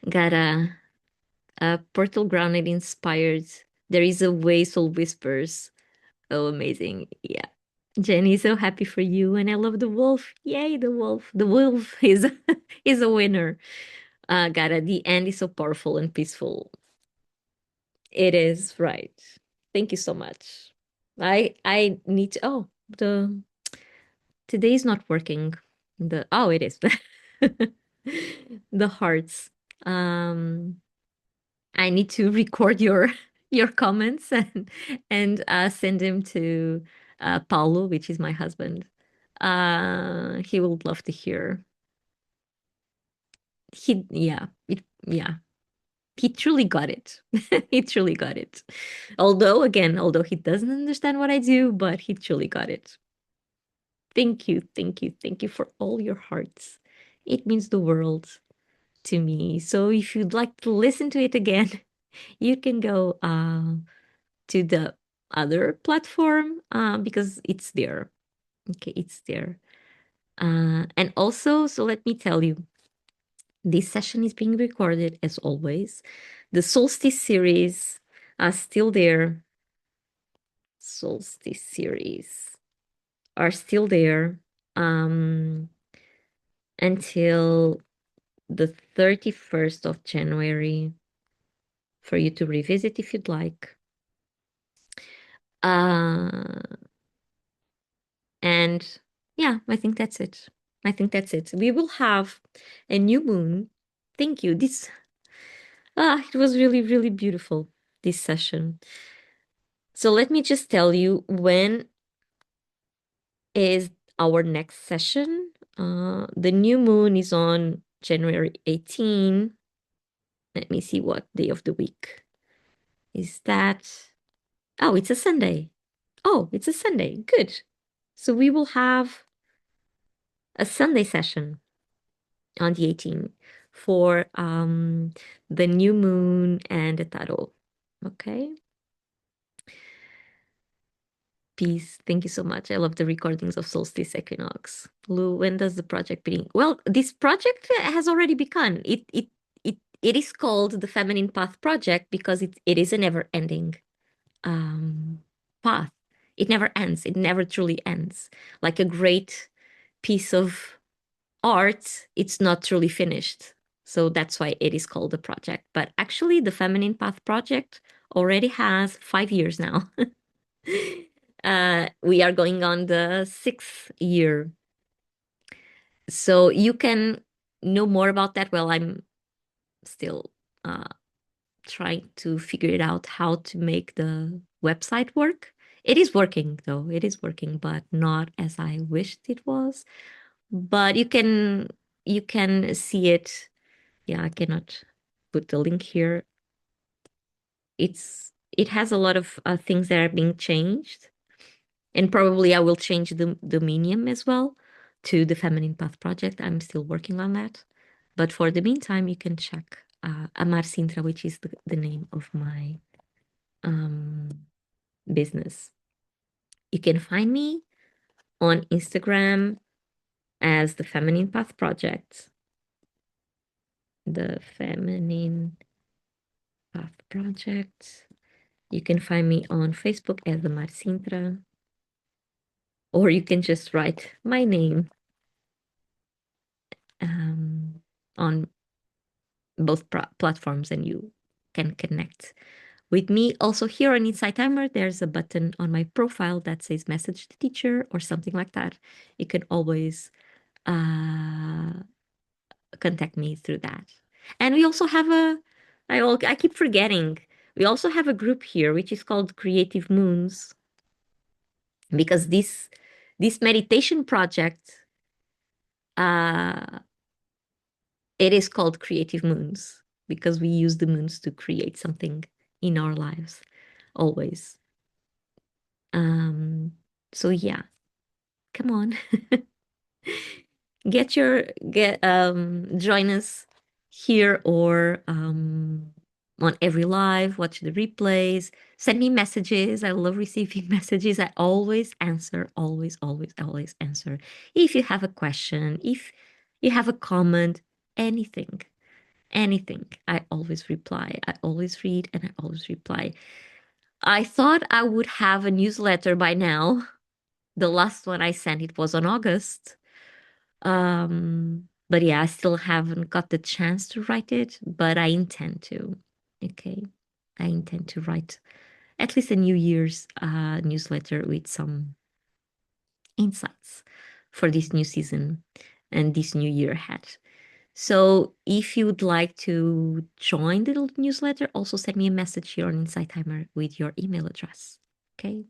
[SPEAKER 1] Got a portal grounded inspired. There is a way soul whispers. Oh, amazing. Yeah. Jenny, so happy for you. And I love the wolf. Yay, the wolf. The wolf is is a winner. Gotta, the end is so powerful and peaceful. It is right. Thank you so much. I need to, oh, the today is not working. It is. The hearts. Um I need to record your your comments and send them to Paulo, which is my husband. He would love to hear. Yeah, he truly got it. He truly got it. Although, again, although he doesn't understand what I do, but he truly got it. Thank you, thank you, thank you for all your hearts. It means the world to me. So if you'd like to listen to it again, you can go to the other platform because it's there. Okay, it's there. And also, so let me tell you, this session is being recorded as always. The solstice series are still there. Solstice series are still there until the 31st of January for you to revisit if you'd like. Uh, and yeah, I think that's it. I think that's it. We will have a new moon. Thank you. It was really, really beautiful, this session. So let me just tell you when is our next session. The new moon is on January 18. Let me see what day of the week is that. Oh, it's a Sunday. Oh, it's a Sunday. Good. So we will have a Sunday session on the 18th for the new moon and the tarot. Okay. Peace. Thank you so much. I love the recordings of Solstice Equinox. Lou, when does the project begin? Well, this project has already begun. It is called the Feminine Path Project because it is a never-ending path. It never ends. It never truly ends. Like a great piece of art, it's not truly finished. So that's why it is called a project. But actually, the Feminine Path Project already has 5 years now. We are going on the 6th year. So you can know more about that. Well, I'm still trying to figure it out how to make the website work. It is working though. It is working, but not as I wished it was. But you can see it. Yeah, I cannot put the link here. It has a lot of things that are being changed. And probably I will change the medium as well to the Feminine Path Project. I'm still working on that. But for the meantime, you can check Amar Sintra, which is the name of my um, business. You can find me on Instagram as the Feminine Path Project. The Feminine Path Project. You can find me on Facebook as Amar Sintra. Or you can just write my name on both platforms and you can connect with me. Also, here on Insight Timer, there's a button on my profile that says message the teacher or something like that. You can always contact me through that. And we also have I keep forgetting, we also have a group here which is called Creative Moons because this meditation project uh it is called Creative Moons because we use the moons to create something in our lives always. Um, so yeah, come on. Get join us here or on every live, watch the replays, send me messages. I love receiving messages. I always answer, always, always, always answer. If you have a question, if you have a comment, anything. Anything. I always reply. I always read and I always reply. I thought I would have a newsletter by now. The last one I sent it was on August. But yeah, I still haven't got the chance to write it, but I intend to. Okay. I intend to write at least a New Year's newsletter with some insights for this new season and this new year ahead. So if you'd like to join the newsletter, also send me a message here on Insight Timer with your email address. Okay.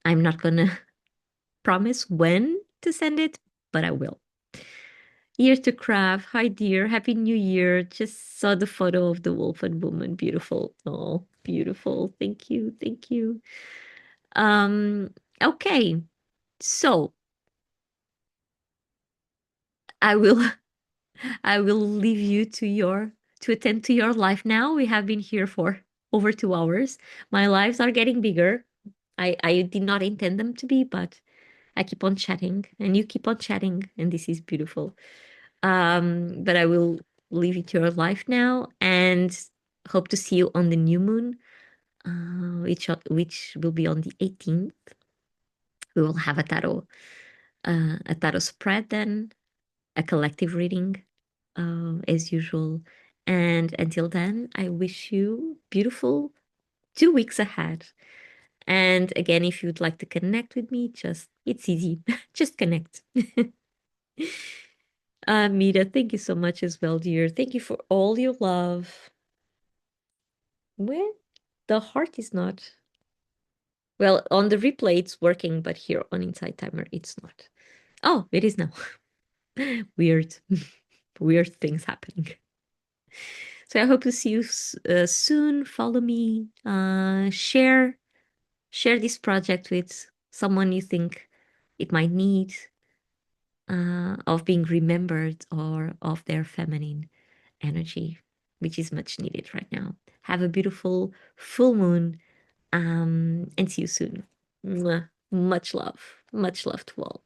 [SPEAKER 1] I'm not gonna promise when to send it, but I will. Year to Craft. Hi, dear. Happy New Year. Just saw the photo of the wolf and woman. Beautiful. Oh, beautiful. Thank you. Thank you. Um, okay. So I will I will leave you to attend to your life now. We have been here for over 2 hours. My lives are getting bigger. I did not intend them to be, but I keep on chatting and you keep on chatting, and this is beautiful. But I will leave you to your life now and hope to see you on the new moon, which will be on the 18th. We will have a tarot spread then, a collective reading, as usual. And until then, I wish you beautiful 2 weeks ahead. And again, if you'd like to connect with me, just it's easy. Just connect. Mita, thank you so much as well, dear. Thank you for all your love. Well, the heart is not. Well, on the replay it's working, but here on Inside Timer it's not. Oh, it is now. Weird. Weird things happening. So I hope to see you soon. Follow me. Share this project with someone you think it might need of being remembered or of their feminine energy, which is much needed right now. Have a beautiful full moon, and see you soon. Mwah. Much love to all.